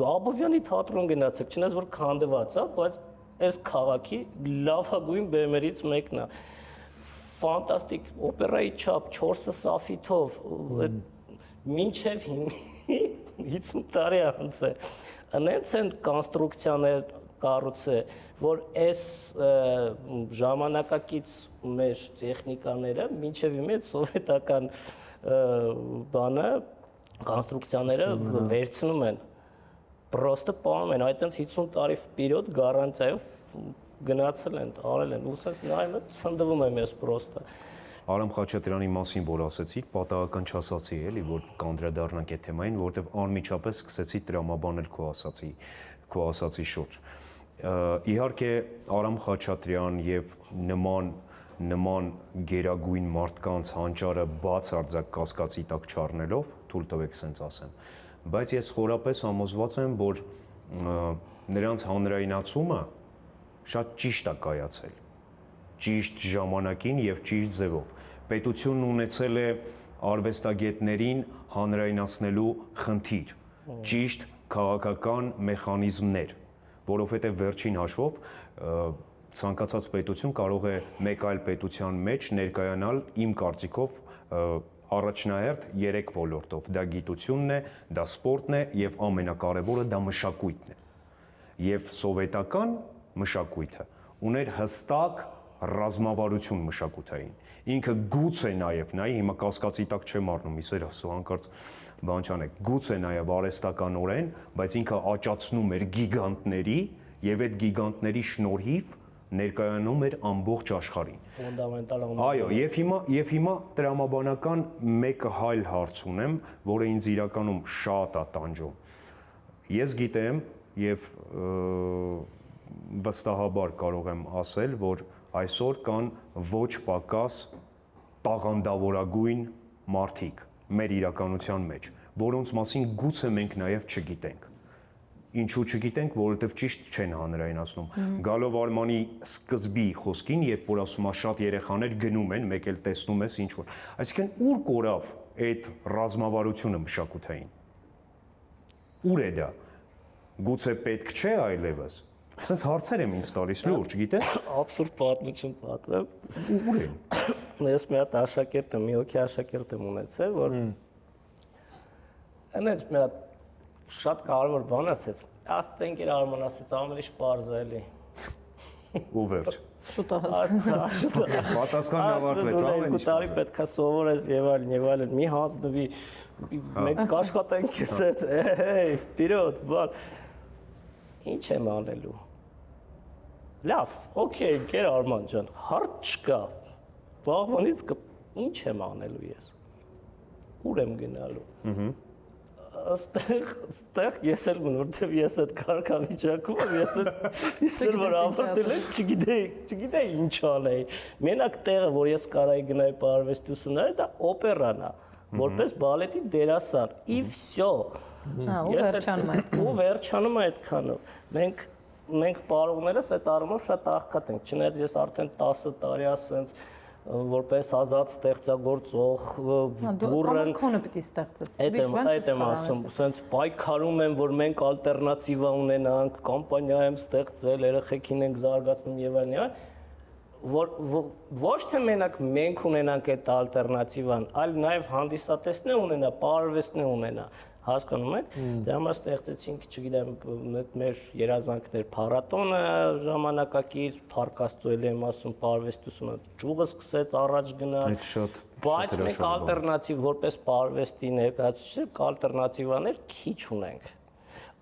Աբովյանի թատրոն գնացեք, չնայած որ քանդված է, բայց այս քաղաքի լավագույն բեմերից մեկն է։ Ֆանտաստիկ օպերայի չափ 4 սաֆիտով մինչև հիմա 50 տարի անց է։ Անենց են կոնստրուկցիաներ կառուցել, որ այս ժամանակակից մեր տեխնիկաները մինչև իմ այդ սովետական բանը կոնստրուկցիաները վերցնում են։ Պրոստը պահում են, այդտենց 50 տարի պերիոդ գարանտիայով գնացել են, արել են, ու սենց նայում եմ, ցնդվում եմ ես պրոստը։ Արամ Խաչատրյանի մասին որ ասեցիք, պատահական չասացի էլի, որ կանդրադառնանք այդ թեմային, որովհետև անմիջապես սկսեցի տրամաբանել քո ասացի շուրջ։ Իհարկե Արամ Խաչատրյան եւ նման գերագույն մարդկանց հանճարը բաց արձակ կասկածի տակ չառնելով, թույլ տվեք սենց ասեմ, բայց ես խորապես համոզված եմ, որ նրանց հանրայնացումը շատ ճիշտ է կայացել, ճիշտ ժամանակին եւ ճիշտ ձևով։ Պետությունն ունեցել է արվեստագետներին հանրայնացնելու խնդիր, ճիշտ քաղաքական մեխանիզմներ, որովհետեւ վերջին հաշվով ցանկացած պետություն կարող է մեկ այլ պետության մեջ ներկայանալ իմ կարծիքով առաջնահերթ 3 ոլորտով. դա գիտությունն է, դա սպորտն է եւ ամենակարևորը դա մշակույթն է։ Եվ սովետական մշակույթը ուներ հստակ ռազմավարություն մշակութային։ Ինքը գուցե նաև հիմա կասկածի տակ չեմ առնում, իսեր հանկարծ բան չանեք, գուցե նաև արհեստականորեն, բայց ինքը աճացնում էր գիգանտների եւ այդ գիգանտների շնորհիվ ներկայանում էր ամբողջ աշխարհին։ Ֆունդամենտալ Այո, եւ հիմա տրամաբանական մեկ հայլ հարց ունեմ, որը ինձ իրականում շատ է տանջում։ Ես գիտեմ եւ վստահաբար կարող եմ ասել, որ այսօր կան ոչ պակաս տաղանդավորագույն մարդիկ մեր իրականության մեջ, որոնց մասին գուցե մենք նաև չգիտենք։ Ինչու չգիտենք, որովհետև ճիշտ չեն հանրայնացնում։ Գալով Արմանի սկզբի խոսքին, երբ որ ասում է շատ երեխաներ գնում են, մեկ էլ տեսնում ես ինչ որ։ Այսինքն ուր կորավ այդ ռազմավարությունը մշակութային։ Ուր է դա։ Գուցե պետք չէ այլևս։ Սենց հարցեր եմ ինձ տալիս լուրջ, գիտես։ Աբսուրդ պատմություն պատմեմ։ Ուր են։ Ես մի հատ աշակերտ եմ, մի հոգի աշակերտ եմ ունեցել, որ այնպես մի հատ շատ կարևոր բան ասեց։ Աստենք իր Արման ասեց, ամենից պարզ է էլի։ Ու վերջ։ Շուտ է հասկանում։ Պատասխանն ավարտվեց, ամեն ինչ։ Տարի պետքա սովորես եւ այլն, մի հանձնվի, մենք կաշխատենք ես այդ, վперед, բան։ Ինչ եմ անելու։ Լավ, օքեյ, գեր Արման ջան, հարց չկա։ Վաղվանից ինչ եմ անելու ես։ Ուր եմ գնալու։ Այստեղ ես էլ մն, որտեվ ես այդ կարգավիճակում եմ, ես էլ որ ավարտել եմ, չգիտեի ինչ անեի։ Մենակ տեղը, որ ես կարայի գնայի պարվեստի ուսումնարան, դա օպերան է, որպես բալետի դերասան։ Ի վсё։ Ու վերջանում է այդքանով։ Մենք պարողներս այդ առումով շատ աղքատ ենք, չնայած ես արդեն 10 տարի ասենց որպես ազատ ստեղծագործող բուրըն քոնը պիտի ստեղծես։ Այդ եմ ասում, ասենց պայքարում եմ, որ մենք ալտերնատիվա ունենանք, կամպանիա եմ ստեղծել, երեխեքին ենք զարգացնում եւ այլն, ոչ թե մենակ մենք ունենանք այդ ալտերնատիվան, այլ նաեւ հանդիսատեսն է ունենա, պարարվեստն է ունենա, հասկանում եք։ Դրա համար ստեղծեցինք, չգիտեմ, մեր երազանքներ փառատոնը ժամանակակից, Փառք Աստծո եմ ասում, պարարվեստությունը ճյուղը սկսեց առաջ գնալ։ Բայց մենք ալտերնատիվ որպես պարարվեստի ներկայացուցիչ ալտերնատիվաներ քիչ ունենք։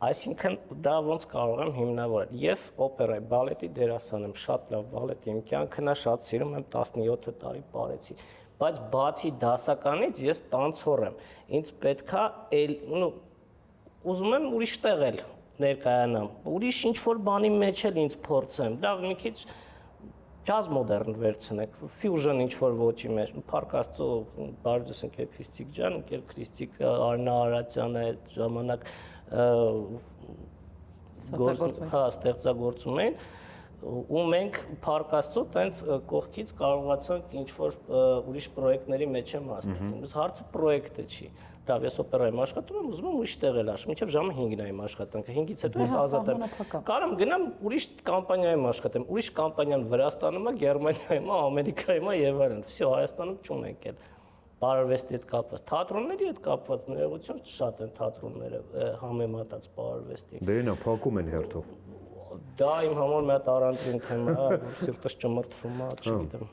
Այսինքն դա ոնց կարող եմ հիմնավորել։ Ես օպերայի, բալետի դերասան եմ, շատ լավ բալետ իմ կյանքն է, շատ սիրում եմ, 17 տարի ապրեցի։ Բայց բացի դասականից ես տանցոր եմ։ Ինձ պետքա ուզում եմ ուրիշ տեղ էլ ներկայանամ։ Ուրիշ ինչ-որ բանի մեջ էլ ինձ փորձեմ։ Լավ, մի քիչ ջազ մոդեռն վերցնեք, ֆյուժն ինչ-որ ոճի մեջ։ Փառք Աստծո, բարեձս ընկեր Քրիստիկ ջան, ընկեր Քրիստիկ Արնա Արարատյանը այդ ժամանակ ստեղծագործում էին։ Ու մենք Փառք Աստծո տենց կողքից կարողացանք ինչ-որ ուրիշ պրոյեկտների մեջ եմ մասնակցել։ Բայց հարցը պրոյեկտը չի։ Լավ, ես օպերայում աշխատում եմ, ուզում եմ ուրիշ տեղ էլ աշխատեմ, մինչև ժամը 5-ին եմ աշխատանքը, 5-ից հետո ես ազատ եմ։ Կարամ գնամ ուրիշ կամպանիայում աշխատեմ, ուրիշ կամպանիան Վրաստանում է, Գերմանիայում է, Ամերիկայում է եւ այլն։ Всё, Հայաստանում չունենք էլ։ բարարվեստի հետ կապված, թատրոնների հետ կապված ներողություն շատ են թատրոնները համեմատած բարարվեստի։ Դե նա փակում են հերթով։ Դա իմ համար մի հատ առանձին թեմա է, որ սիրտս ճմրթվում է, չգիտեմ։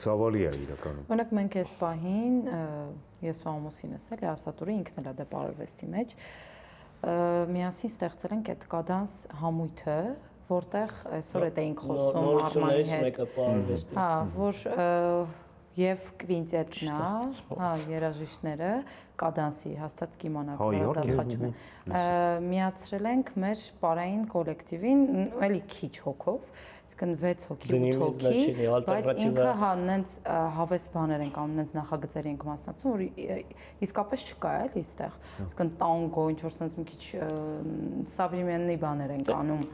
Ցավալի է իրականում։ Օրինակ մենք այս պահին ես ու ամուսինս էլի ասատուրի ինքն էլ է դե բարարվեստի մեջ միասին ստեղծել ենք այդ կադանս համույթը, որտեղ այսօր այդ էինք խոսում Արմանի հետ։ Մեկը բարարվեստի։ Հա, որ եւ կվինտետն է, հա, երաժիշտները կադանսի հաստատ կիմանաք, հաստատ խաչում են։ Միացրել ենք մեր պարային կոլեկտիվին, էլի քիչ հոգով, իսկն 6 հոգի, 8 հոգի, բայց ինքը հա նենց հավես բաներ ենք անում, նենց նախագծեր ենք մասնակցում, որ իսկապես չկա էլի այստեղ։ Իսկն տանգո, ինչ որ sense մի քիչ սավրեմեննի բաներ ենք անում։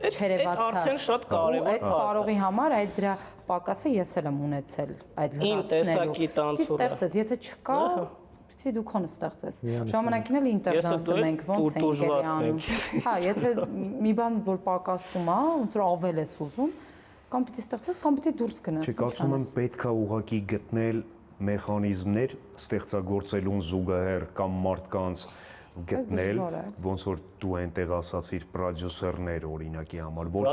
Չերևացած։ Արդեն շատ կարևոր է։ Այդ բարողի համար այդ դրա պակասը ես էլ եմ ունեցել այդ լրացնելու։ Պիտի ստեղծես, եթե չկա, պիտի դու քոնը ստեղծես։ Ժամանակին էլ ինտերդանսը մենք ոնց ենք ելի անում։ Հա, եթե մի բան որ պակասում է, ոնց որ ավել ես ուզում, կամ պիտի ստեղծես, կամ պիտի դուրս գնաս։ Չի կարծում եմ պետքա ուղղակի գտնել մեխանիզմներ ստեղծագործելուն զուգահեռ կամ մարդկանց գտնել, ոնց որ դու այնտեղ ասացիր պրոդյուսերներ օրինակի համար, որ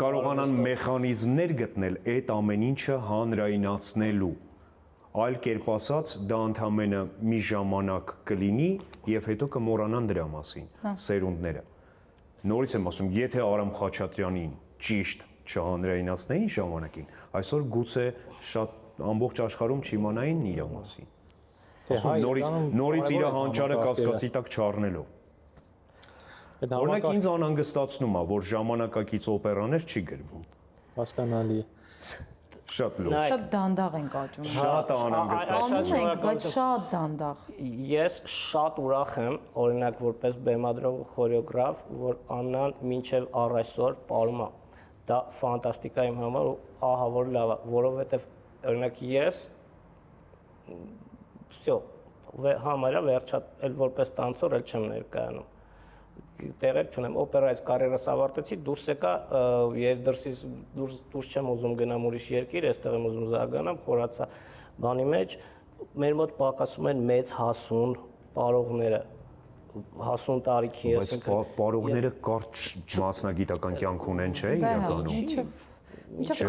կարողանան մեխանիզմներ գտնել այդ ամեն ինչը հանրայնացնելու։ Այլ կերպ ասած, դա ընդամենը մի ժամանակ կլինի եւ հետո կմոռանան դրա մասին սերունդները։ Նորից եմ ասում, եթե Արամ Խաչատրյանին ճիշտ չհանրայնացնեին ժամանակին, այսօր գուցե շատ ամբողջ աշխարհում չիմանային իր մասին։ Նորից իր հանճարը կասկածի տակ չառնելով։ Օրինակ ինձ անհանգստացնում է, որ ժամանակակից օպերաներ չի գրվում։ Հասկանալի է։ Շատ լուրջ։ Շատ դանդաղ ենք աճում։ Շատ անհանգստացնում Անում ենք, բայց շատ դանդաղ։ Ես շատ ուրախ եմ, օրինակ որպես բեմադրող խորեոգրաֆ, որ Աննան մինչև առայսօր ապրում է։ Դա ֆանտաստիկ է իմ համար ու ահա որ լավ է, որովհետև օրինակ ես всё համարյա վերջատ էլ որպես տանցոր էլ չեմ ներկայանում տեղեր չունեմ օպերայից կարիերաս ավարտեցի դուրս եկա դրսից դուրս չեմ ուզում գնամ ուրիշ երկիր այստեղ եմ ուզում զարգանամ խորացա բանի մեջ մեր մոտ պակասում են մեծ հասուն պարողները հասուն տարիքի բայց պարողները կարճ մասնագիտական կյանք ունեն չէ իրականում Մինչև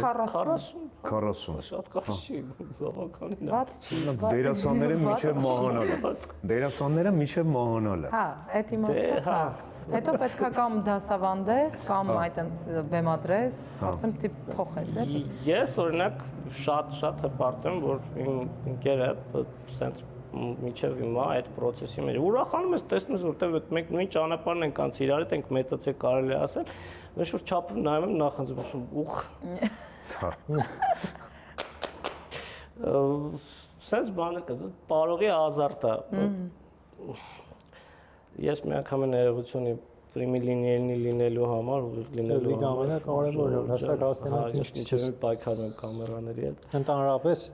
40 Շատ կարճ չի բավականին Ված չի Դերասանները միջև մահանալը Դերասանները միջև մահանալը Հա, այդ իմաստով հա Հետո պետքա կամ դասավանդես, կամ այտենց բեմադրես, արդեն պիտի փոխես, էլի։ Ես օրինակ շատ հպարտ եմ, որ իմ ընկերը սենց միջև հիմա այդ process-ի մեջ ուրախանում ես տեսնում ես, որտեղ մենք նույն ճանապարհն ենք անց իրար հետ ենք մեծացել կարելի ասել, ինչ որ չափով նայում եմ նախանձում եմ, ուխ։ Սենց բանը կա, պարողի ազարտ է։ Ես մի անգամ ներողություն պրիմիլինիելնի լինելու համար, լինելու համար կարևոր է, հստակ հասկանալ ինչ ինչեւ պայքարում եմ կամերաների հետ։ Ընդհանրապես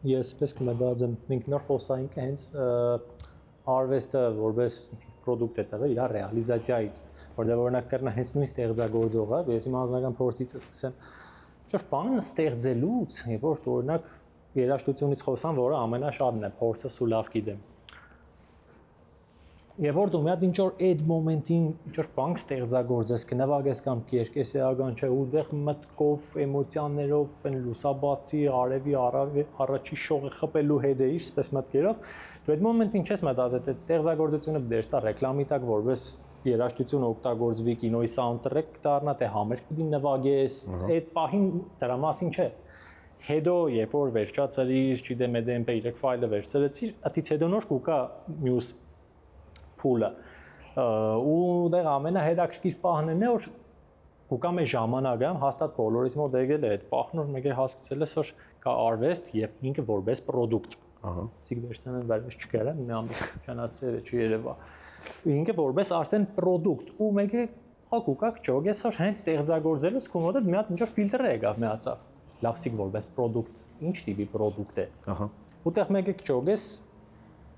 ես պես կմտածեմ, մենք նոր խոսայինք հենց արվեստը որպես product է տվել իր ռեալիզացիայից, որտեղ օրինակ կրնա հենց նույն ստեղծագործողը, ես իմ անձնական փորձից սկսեմ, ինչ բան ստեղծելուց, երբ որ օրինակ երաժշտությունից խոսամ, որը ամենաշատն է, փորձս ու լավ գիտեմ։ Եվ որ դու մի հատ ինչ որ այդ մոմենտին ինչ որ բան ստեղծագործես, կնվագես կամ կերկես էական չէ, ուտեղ մտքով, էմոցիաներով, այն լուսաբացի, արևի առաջի շողը խփելու հետ է, ինչպես մտքերով, դու այդ մոմենտին չես մտածել, այդ ստեղծագործությունը դեր տա ռեկլամի տակ, որպես երաժշտություն օգտագործվի կինոյի սաունդտրեք դառնա, թե համերգ պիտի նվագես, այդ պահին դրա մասին չէ։ Հետո երբ որ վերջացրիր, չգիտեմ, MP3 ֆայլը վերցրեցիր, ըտից հետո նոր կուկա մյուս փուլը ու դեռ ամենահետաքրքիր պահն է որ կուկա մեր ժամանակը հաստատ բոլորիս մոտ եկել է այդ պահն որ մեկ է հասկացել ես որ կա արվեստ եւ ինքը որպես product ահա ցիկ վերցնեն վարվես չկարա մի ամբողջ ճանաչել է չի երևա ինքը որպես արդեն product ու մեկ է կուկա ճոգես որ հենց ստեղծագործելուց քո մոտ մի հատ ինչ որ ֆիլտր եկավ միացավ լավ ցիկ որպես product ինչ տիպի product է ահա ուտեղ մեկ է ճոգես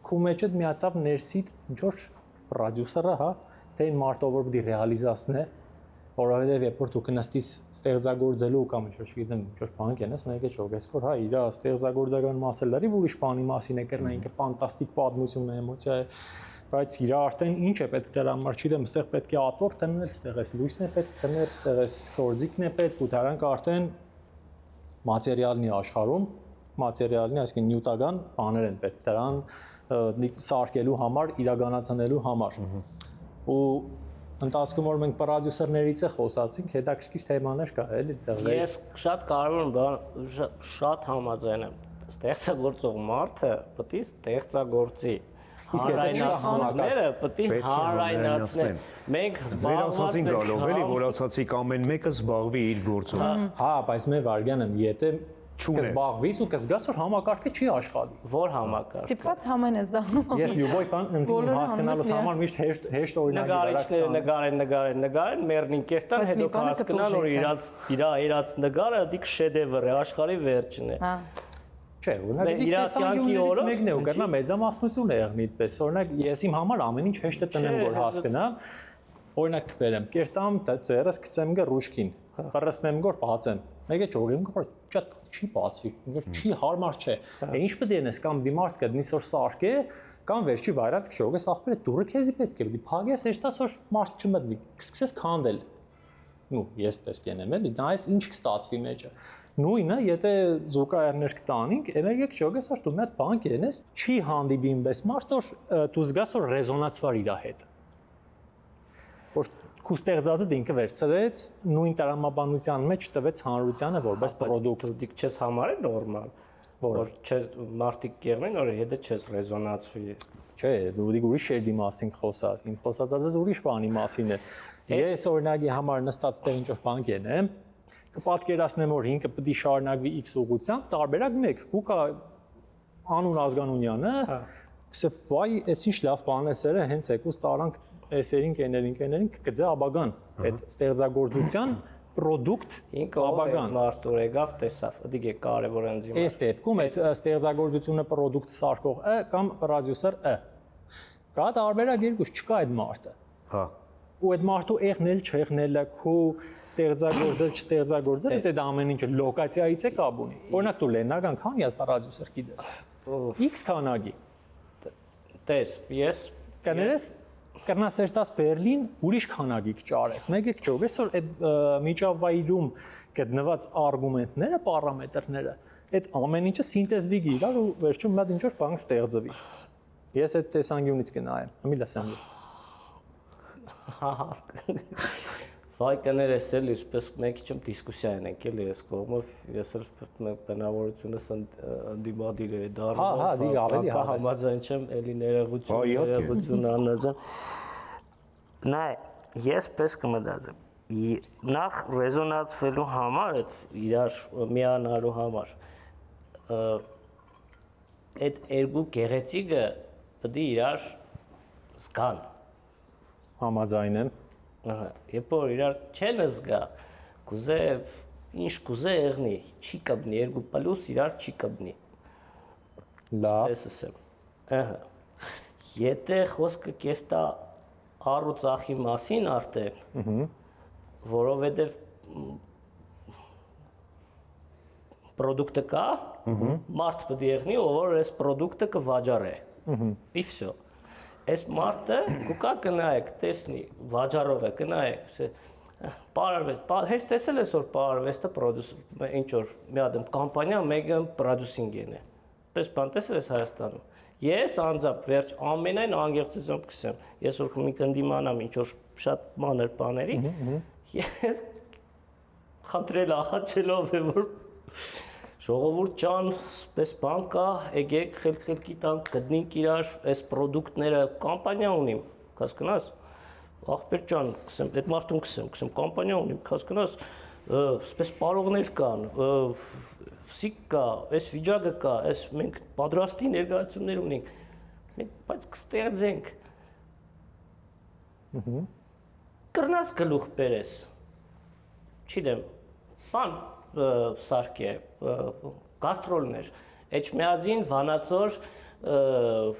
քո մեջ այդ միացավ ներսիդ ինչ որ պրոդյուսերը, հա, թե այն մարտով որ պիտի ռեալիզացնե, որովհետև երբ որ դու կնստես ստեղծագործելու կամ ինչ-որ չգիտեմ, ինչ-որ բան կենես, մեկը ճոգես կոր, հա, իր ստեղծագործական մասը լրի ուրիշ բանի մասին է կրնա, ինքը ֆանտաստիկ պատմություն է, էմոցիա է, բայց իր արդեն ինչ է պետք դրա համար, չգիտեմ, այստեղ պետք է աթոռ դնել, այստեղ էս լույսն է պետք դնել, այստեղ էս գործիքն է պետք, ու դրանք արդեն մատերիալնի աշխարհում, մատերիալնի, այսինքն նյութական բաներ են պետք դրան սարքելու համար, իրականացնելու համար։ Ու ընթացքում որ մենք պրոդյուսերներից է խոսացինք, հետաքրքիր թեմաներ կա, էլի դեռ։ Ես շատ կարևոր բան, շատ համաձայն եմ։ Ստեղծագործող մարդը պետք է ստեղծագործի։ Իսկ եթե Հանրայնացնողները պետք է հանրայնացնեն։ Մենք Ձեր ասացին գալով էլի, որ ասացիք ամեն մեկը զբաղվի իր գործով։ հա, բայց მე վարգան եմ, եթե Չունես։ կզբաղվիս ու կզգաս որ համակարգը չի աշխատի։ որ համակարգ։ Ստիպված համեն ես դառնում։ Ես լյուբոյ բան ինձ հասկանալուց համար միշտ հեշտ օրինակի նկարեն, մերնին կերտան, Բայց հետո մի բանը հասկանալ, որ իրաց նկարը դիք շեդևր է, աշխարհի վերջն է։ Հա։ չէ, օրինակ Իր տեսանկյուններից կյանքի մեկն է ու օրը կրնա մեծամասնություն է եղնի այդպես։ Օրինակ ես իմ համար ամեն ինչ հեշտ է ծնեմ որ հասկանամ։ Օրինակ վերեմ, կերտամ ծերս գցեմ գը ռուշկին, ֆռսնեմ գոր բացեմ։ Մեկը ճոգեմ գոր ճատ չի բացվի, չի հարմար չէ։ Ինչ պետք է նես կամ դիմարդ կդնիս որ սարքե կամ վերջի վայրած քշոգես ախպերը դուրը քեզի պետք է լի փագես հեշտաս որ մարդ չմտնի կսկսես քանդել նու ես պես կենեմ էլի նայես ինչ կստացվի մեջը նույնը եթե զուգահեռներ կտանինք ելեք քշոգես որ դու մի հատ բան կենես չի հանդիպի ինպես մարդ որ դու զգաս որ ռեզոնանսվար իր հետ որ քու ստեղծածը ինքը վերցրեց նույն տրամաբանության մեջ տվեց հանրությանը որպես պրոդուկտ դիք չես համարել նորմալ որ չես մարդիկ կերնեն որ հետը չես ռեզոնանսվի չէ դու ուրիշ շերդի մասին խոսած իմ խոսածածս ուրիշ բանի մասին է ես օրինակի համար նստած տեղ ինչ-որ բան կենեմ կպատկերացնեմ որ ինքը պետք է շարունակվի X ուղղությամբ տարբերակ 1 կուկա անուն ազգանունյանը կսե վայ էս ինչ լավ բան է սերը հենց եկուս տարանք էսերին կեներին կգծե աբագան այդ ստեղծագործության պրոդուկտ ինքը մարդու եկավ տեսավ դիք է կարևոր ընձի այս դեպքում այդ ստեղծագործությունը պրոդուկտ սարքող կամ պրոդյուսեր կա տարբերակ երկուս չկա այդ մարդը Հա ու այդ մարդու եղնել չեղնելը քու ստեղծագործել չստեղծագործել այդ ամեն ինչը լոկացիայից է կապ ունի օրինակ դու լենական քանի հատ պրոդյուսեր գիտես X քանակի տես ես կներես կրնաս երտաս Բերլին ուրիշ քանակի կճարես մեկ եք ճոգես որ այդ միջավայրում գտնված արգումենտները պարամետրները այդ ամեն ինչը սինտեզվի իրար ու վերջում մի հատ ինչ որ բան ստեղծվի ես այդ տեսանկյունից կնայեմ մի լսեմ վայ կներես էլի ուսպես մեկ իջում դիսկուսիա ենք էլի ես կողմով ես մենք բնավորությունս դիմադիր է դառնում հա դի ավելի համաձայն չեմ էլի ներողություն աննազան նայ ես պես կմտածեմ նախ ռեզոնանսվելու համար այդ իրար միանալու համար այդ երկու գեղեցիկը պետք է իրար զգան համաձայն եմ Երբ որ իրար չեն զգա, կուզե ինչ կուզե եղնի, չի կբնի, երկու պլյուս իրար չի կբնի։ Լավ։ Էս եմ։ Ահա։ Եթե խոսքը կեստա առու ծախի մասին արդեն, որովհետև պրոդուկտը կա, մարդ պետք է եղնի, որ այս պրոդուկտը կվաճառե։ Ի վсё։ Այս մարդը կուկա կնայեք, տեսնի, վաճառող է, կնայեք, պարարվեստ, հեշտ տեսել ես որ պարարվեստը ինչ որ մի հատ կամպանիա մեկը պրոդյուսինգն է։ Պես բան տեսել ես Հայաստանում։ Ես անձամբ վերջ ամենայն անգեղծությամբ կսեմ, ես որ մի կնդիմանամ ինչ որ շատ մանր բաների, ես խնդրել ախաչելով է որ Ժողովուրդ ջան, պես բան կա, եկեք խելքի տանք, գտնենք իրար այս պրոդուկտները, կամպանիա ունիմ, հասկանաս, ախպեր ջան, կսեմ, այդ մարդուն կսեմ, կամպանիա ունիմ, հասկանաս, պես պարողներ կան, սիկ կա, այս վիճակը կա, այս մենք պատրաստի ներկայացումներ ունենք, մենք բայց կստեղծենք, կրնաս գլուխ բերես, չիդեմ, բան, սարք է, գաստրոլներ, Էջմիածին, Վանացոր,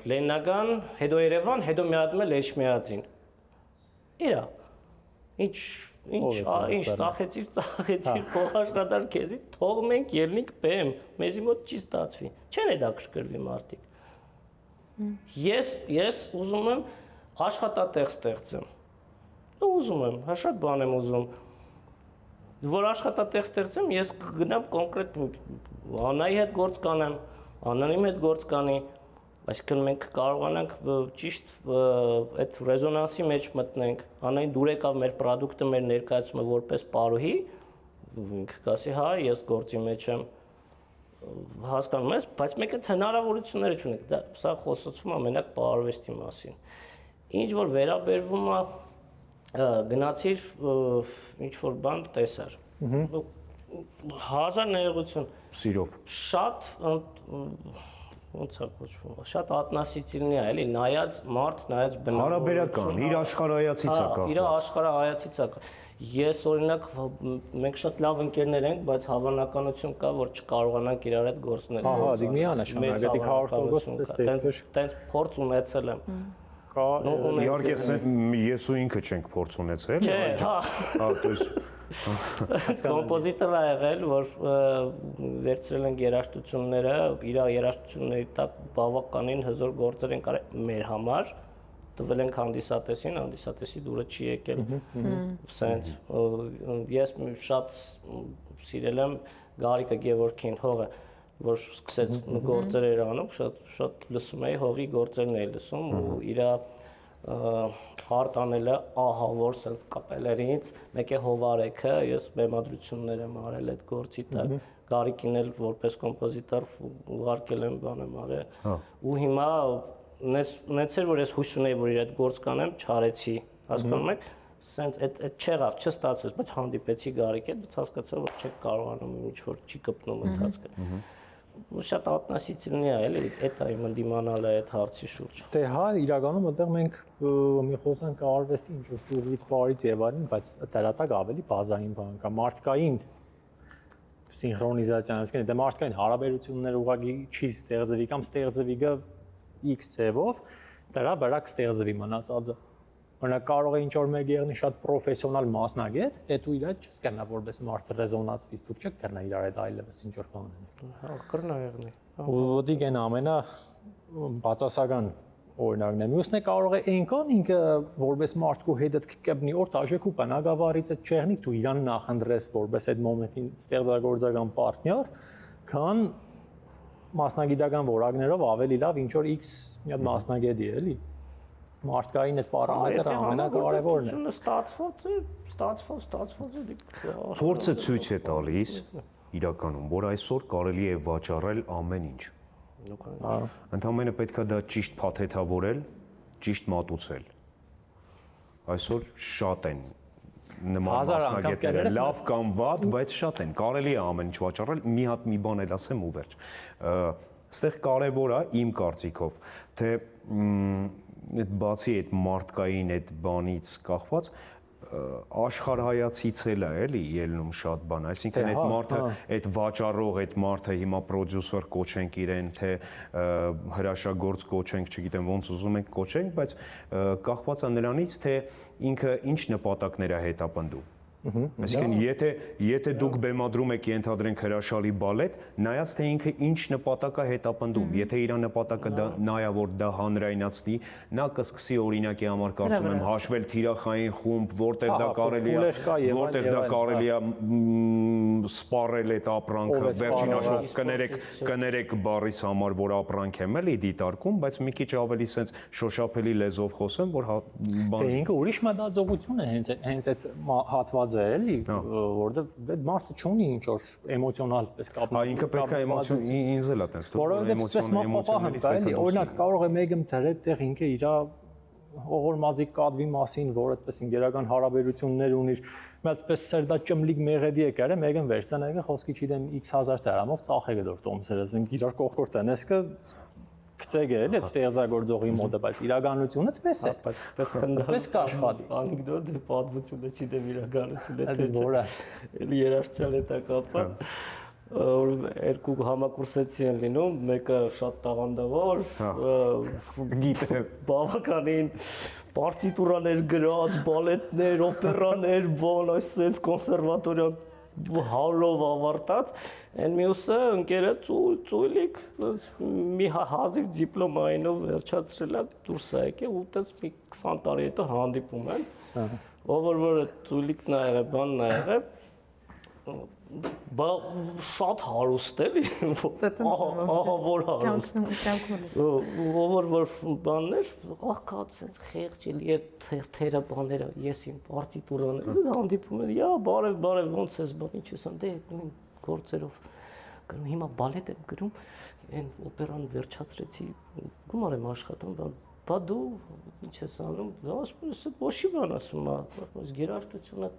Լեննագան, հետո Երևան, հետո միացում էլ Էջմիածին։ Իրա, ինչ Ինչ ծախեցիր փոխաշխատար քեզի, թող մենք ելնենք բեմ, մեզի մոտ չի ստացվի։ Չեն հետաքրքրվի մարդիկ։ Ես ուզում եմ աշխատատեղ ստեղծեմ։ Ուզում եմ, շատ բան եմ ուզում։ Որ աշխատատեղ ստեղծեմ, ես կգնամ կոնկրետ Անայի հետ գործ կանեմ, Անանիմ հետ գործ կանի, այսինքն մենք կարողանանք ճիշտ այդ ռեզոնանսի մեջ մտնենք, Անային դուր եկավ մեր product-ը, մեր ներկայացումը որպես պարուհի, ինքը կասի, հա, ես գործի մեջ եմ, հասկանում ես, բայց մենք այդ հնարավորությունները չունենք, սա խոսեցվում է մենակ պարարվեստի մասին։ Ինչ որ վերաբերվում է գնացիր ինչ-որ բան տեսար, 1000 ներողություն, Սիրով։ շատ ոնց է կոչվում, շատ ատնասիցիլնի է, էլի, նայած մարդ, նայած Հարաբերական, իր աշխարհայացից է կախված։ Իր աշխարհայացից է։ Ես օրինակ մենք շատ լավ ընկերներ ենք, բայց հավանականություն կա, որ չկարողանանք իրար հետ գործնել։ Ահա, դի միանշանակ, դի 100% տենց փորձ ունեցել եմ։ Իհարկե ես ու ինքը չենք փորձ ունեցել։ Չէ, հա։ Հա, դες Կոմպոզիտոր ա եղել, որ վերցրել ենք երաժշտությունները, իր երաժշտությունների տակ բավականին հզոր գործեր են կարել մեր համար, տվել ենք հանդիսատեսին, հանդիսատեսի դուրը չի եկել։ Սենց ես շատ սիրել եմ Գարիկը Գևորգին, հողը, որ սկսեց գործեր էր անում, շատ լսում էի, հողի գործերն էի լսում ու իր հարտ անելը ահա որ սենց կապել էր ինձ, մեկ է Հովարեքը, ես բեմադրություններ եմ արել այդ գործի տակ, Գարիկին էլ որպես կոմպոզիտոր ուղարկել եմ, բան եմ արել։ Ու հիմա նեցեր որ ես հույս ունեի որ իր այդ գործ կանեմ, չարեցի, հասկանում եք, սենց այդ չեղավ, չստացվեց, բայց հանդիպեցի Գարիկի հետ, բայց հասկացա որ չեք կարողանում ինչ որ չի կպնում ընթացքը։ Շատ ատնասիցիլնի է, էլի, այդ է իմ ընդդիմանալը այդ հարցի շուրջ։ Դե հա, իրականում այդտեղ մենք մի խոսանք արվեստի ինչ որ ճյուղից, բարից եւ այլն, բայց դրատակ ավելի բազային բան կա, մարդկային սինխրոնիզացիան, այսինքն դե մարդկային հարաբերություններ ուղղակի չի ստեղծվի կամ ստեղծվի գա X ձևով, դրա վրա կստեղծվի մնացածը։ Օրինակ կարող է ինչ որ մեկ եղնի շատ պրոֆեսիոնալ մասնագետ, այդ ու իր հետ չես կնա որպես մարդ ռեզոնացվի, դուք չեք կնա իրար հետ այլևս ինչ որ բան անեք։ Հա, կրնա եղնի։ Ու դի գեն ամենա բացասական օրինակն է։ Մյուսն է կարող է այնքան ինքը որպես մարդու հետ կկապնի օր տաժեքու բնակավարից այդ չեղնի դու իրան նախընտրես որպես այդ մոմենտին ստեղծագործական պարտներ, քան մասնագիտական որակներով ավելի լավ ինչ որ X մի հատ մասնագետ է, էլի։ Մարդկային այդ պարամետրը ամենակարևորն է։ Ստացվող է։ Փորձը ցույց է տալիս իրականում, որ այսօր կարելի է վաճառել ամեն ինչ։ Ընդհանրապես պետք է դա ճիշտ փաթեթավորել, ճիշտ մատուցել։ Այսօր շատ են նման մասնագետները, լավ կամ վատ, բայց շատ են։ Կարելի է ամեն ինչ վաճառել, մի հատ մի բան էլ ասեմ ու վերջ։ Այստեղ կարևոր է իմ կարծիքով, թե այդ բացի այդ մարդկային այդ բանից կախված աշխարհայացից էլ է էլի ելնում շատ բան, այսինքն այդ մարդը, այդ վաճառող, այդ մարդը հիմա պրոդյուսեր կոչենք իրեն, թե հրաշագործ կոչենք, չգիտեմ ոնց ուզում ենք կոչենք, բայց կախված է նրանից, թե ինքը ինչ նպատակներ է հետապնդում։ Այսինքն եթե դուք բեմադրում եք ենթադրենք հրաշալի բալետ, նայած թե ինքը ինչ նպատակ է հետապնդում, եթե իր նպատակը նայա որ դա հանրայնացնի, նա կսկսի օրինակի համար կարծում եմ հաշվել թիրախային խումբ, որտեղ դա կարելի է սպառել այդ ապրանքը, վերջին հաշվով կներեք բառիս համար, որ ապրանք եմ էլի դիտարկում, բայց մի քիչ ավելի սենց շոշափելի լեզվով խոսեմ, որ բան ինքը ուրիշ մտածողություն է հենց այդ հատված էլի, որովհետև այդ մարդը չունի ինչ որ էմոցիոնալ պես կապ։ Հա, ինքը պետք է էմոցիոն ինձ էլ է տենց թվում, էմոցիոնալից պետք է։ Օրինակ կարող է մեկը դեռ այդտեղ ինքը իր ողորմածի կadvi մասին, որ այդպես ինգերական հարաբերություններ ունի, այդպես սերդա ճմլիկ մեղեդի է կարը, մեկը վերցան եկը խոսքի չիտեմ X հազար դրամով ծախ եկը դոր տոմսերը, ասենք իրար կողքորդ են, այսքը գցեք էլ այդ ստեղծագործողի մոդը, բայց իրականությունը այդպես է, այդպես կաշխատի։ Անեկդոտ է, պատմությունը չիտեմ իրականությունը թե որը էլի երաժշտության հետ է կապված։ երկու համակուրսեցի են լինում, մեկը շատ տաղանդավոր, Գիտեմ։ բավականին պարտիտուրաներ գրած, բալետներ, օպերաներ, բան, այսպես կոնսերվատորիա 100-ով ավարտած, այն մյուսը ընկերը ծույլիկ մի հազիվ դիպլոմայինով վերջացրել է դուրս է եկել ու տես մի 20 տարի հետո հանդիպում են, ով որ ծույլիկն ա եղել, բանն ա եղել, շատ հարուստ էլի, ահա որ հարուստ, որ բաններ, աղքած են խեղճ էլի այդ թերը բաները, ես իմ պարտիտուրաները հանդիպում են, յա բարև ոնց ես բան, ինչ ես ան, դե նույն գործերով գրում, հիմա բալետ եմ գրում, այն օպերան վերջացրեցի, գումար եմ աշխատում, բա դու ինչ ես անում, ասում ես ոչի բան ասում, այս գերաշտությունը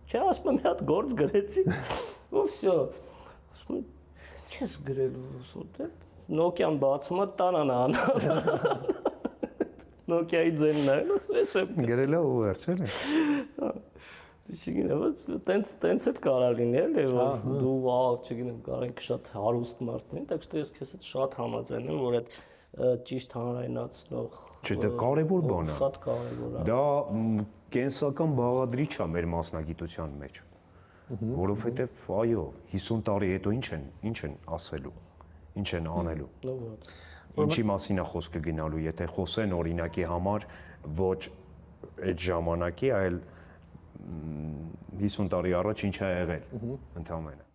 Չէ, ասում եմ, մի հատ գործ գրեցի, ու վсё։ Ասում եմ, չես գրելու, ասում եմ, Nokia-ն բացում է տանանան։ Nokia-ի ձենն է, ասում եմ, Գրել է ու վերջել է։ Չգիտեմ, տենց էլ կարա լինի, էլի, որ դու, չգիտեմ, կարենք շատ հարուստ մարդն են, так что ես քեզ հետ շատ համաձայն եմ, որ այդ ճիշտ հանրայնացնող Չէ, դա կարևոր բան է։ Շատ կարևոր է։ Դա կենսական բաղադրիչ է մեր մասնագիտության մեջ։ Որովհետև այո, 50 տարի հետո ինչ են ասելու, ինչ են անելու։ Ինչի մասին է խոսքը գնալու, եթե խոսեն օրինակի համար ոչ այդ ժամանակի, այլ 50 տարի առաջ ինչ է եղել ընդամենը։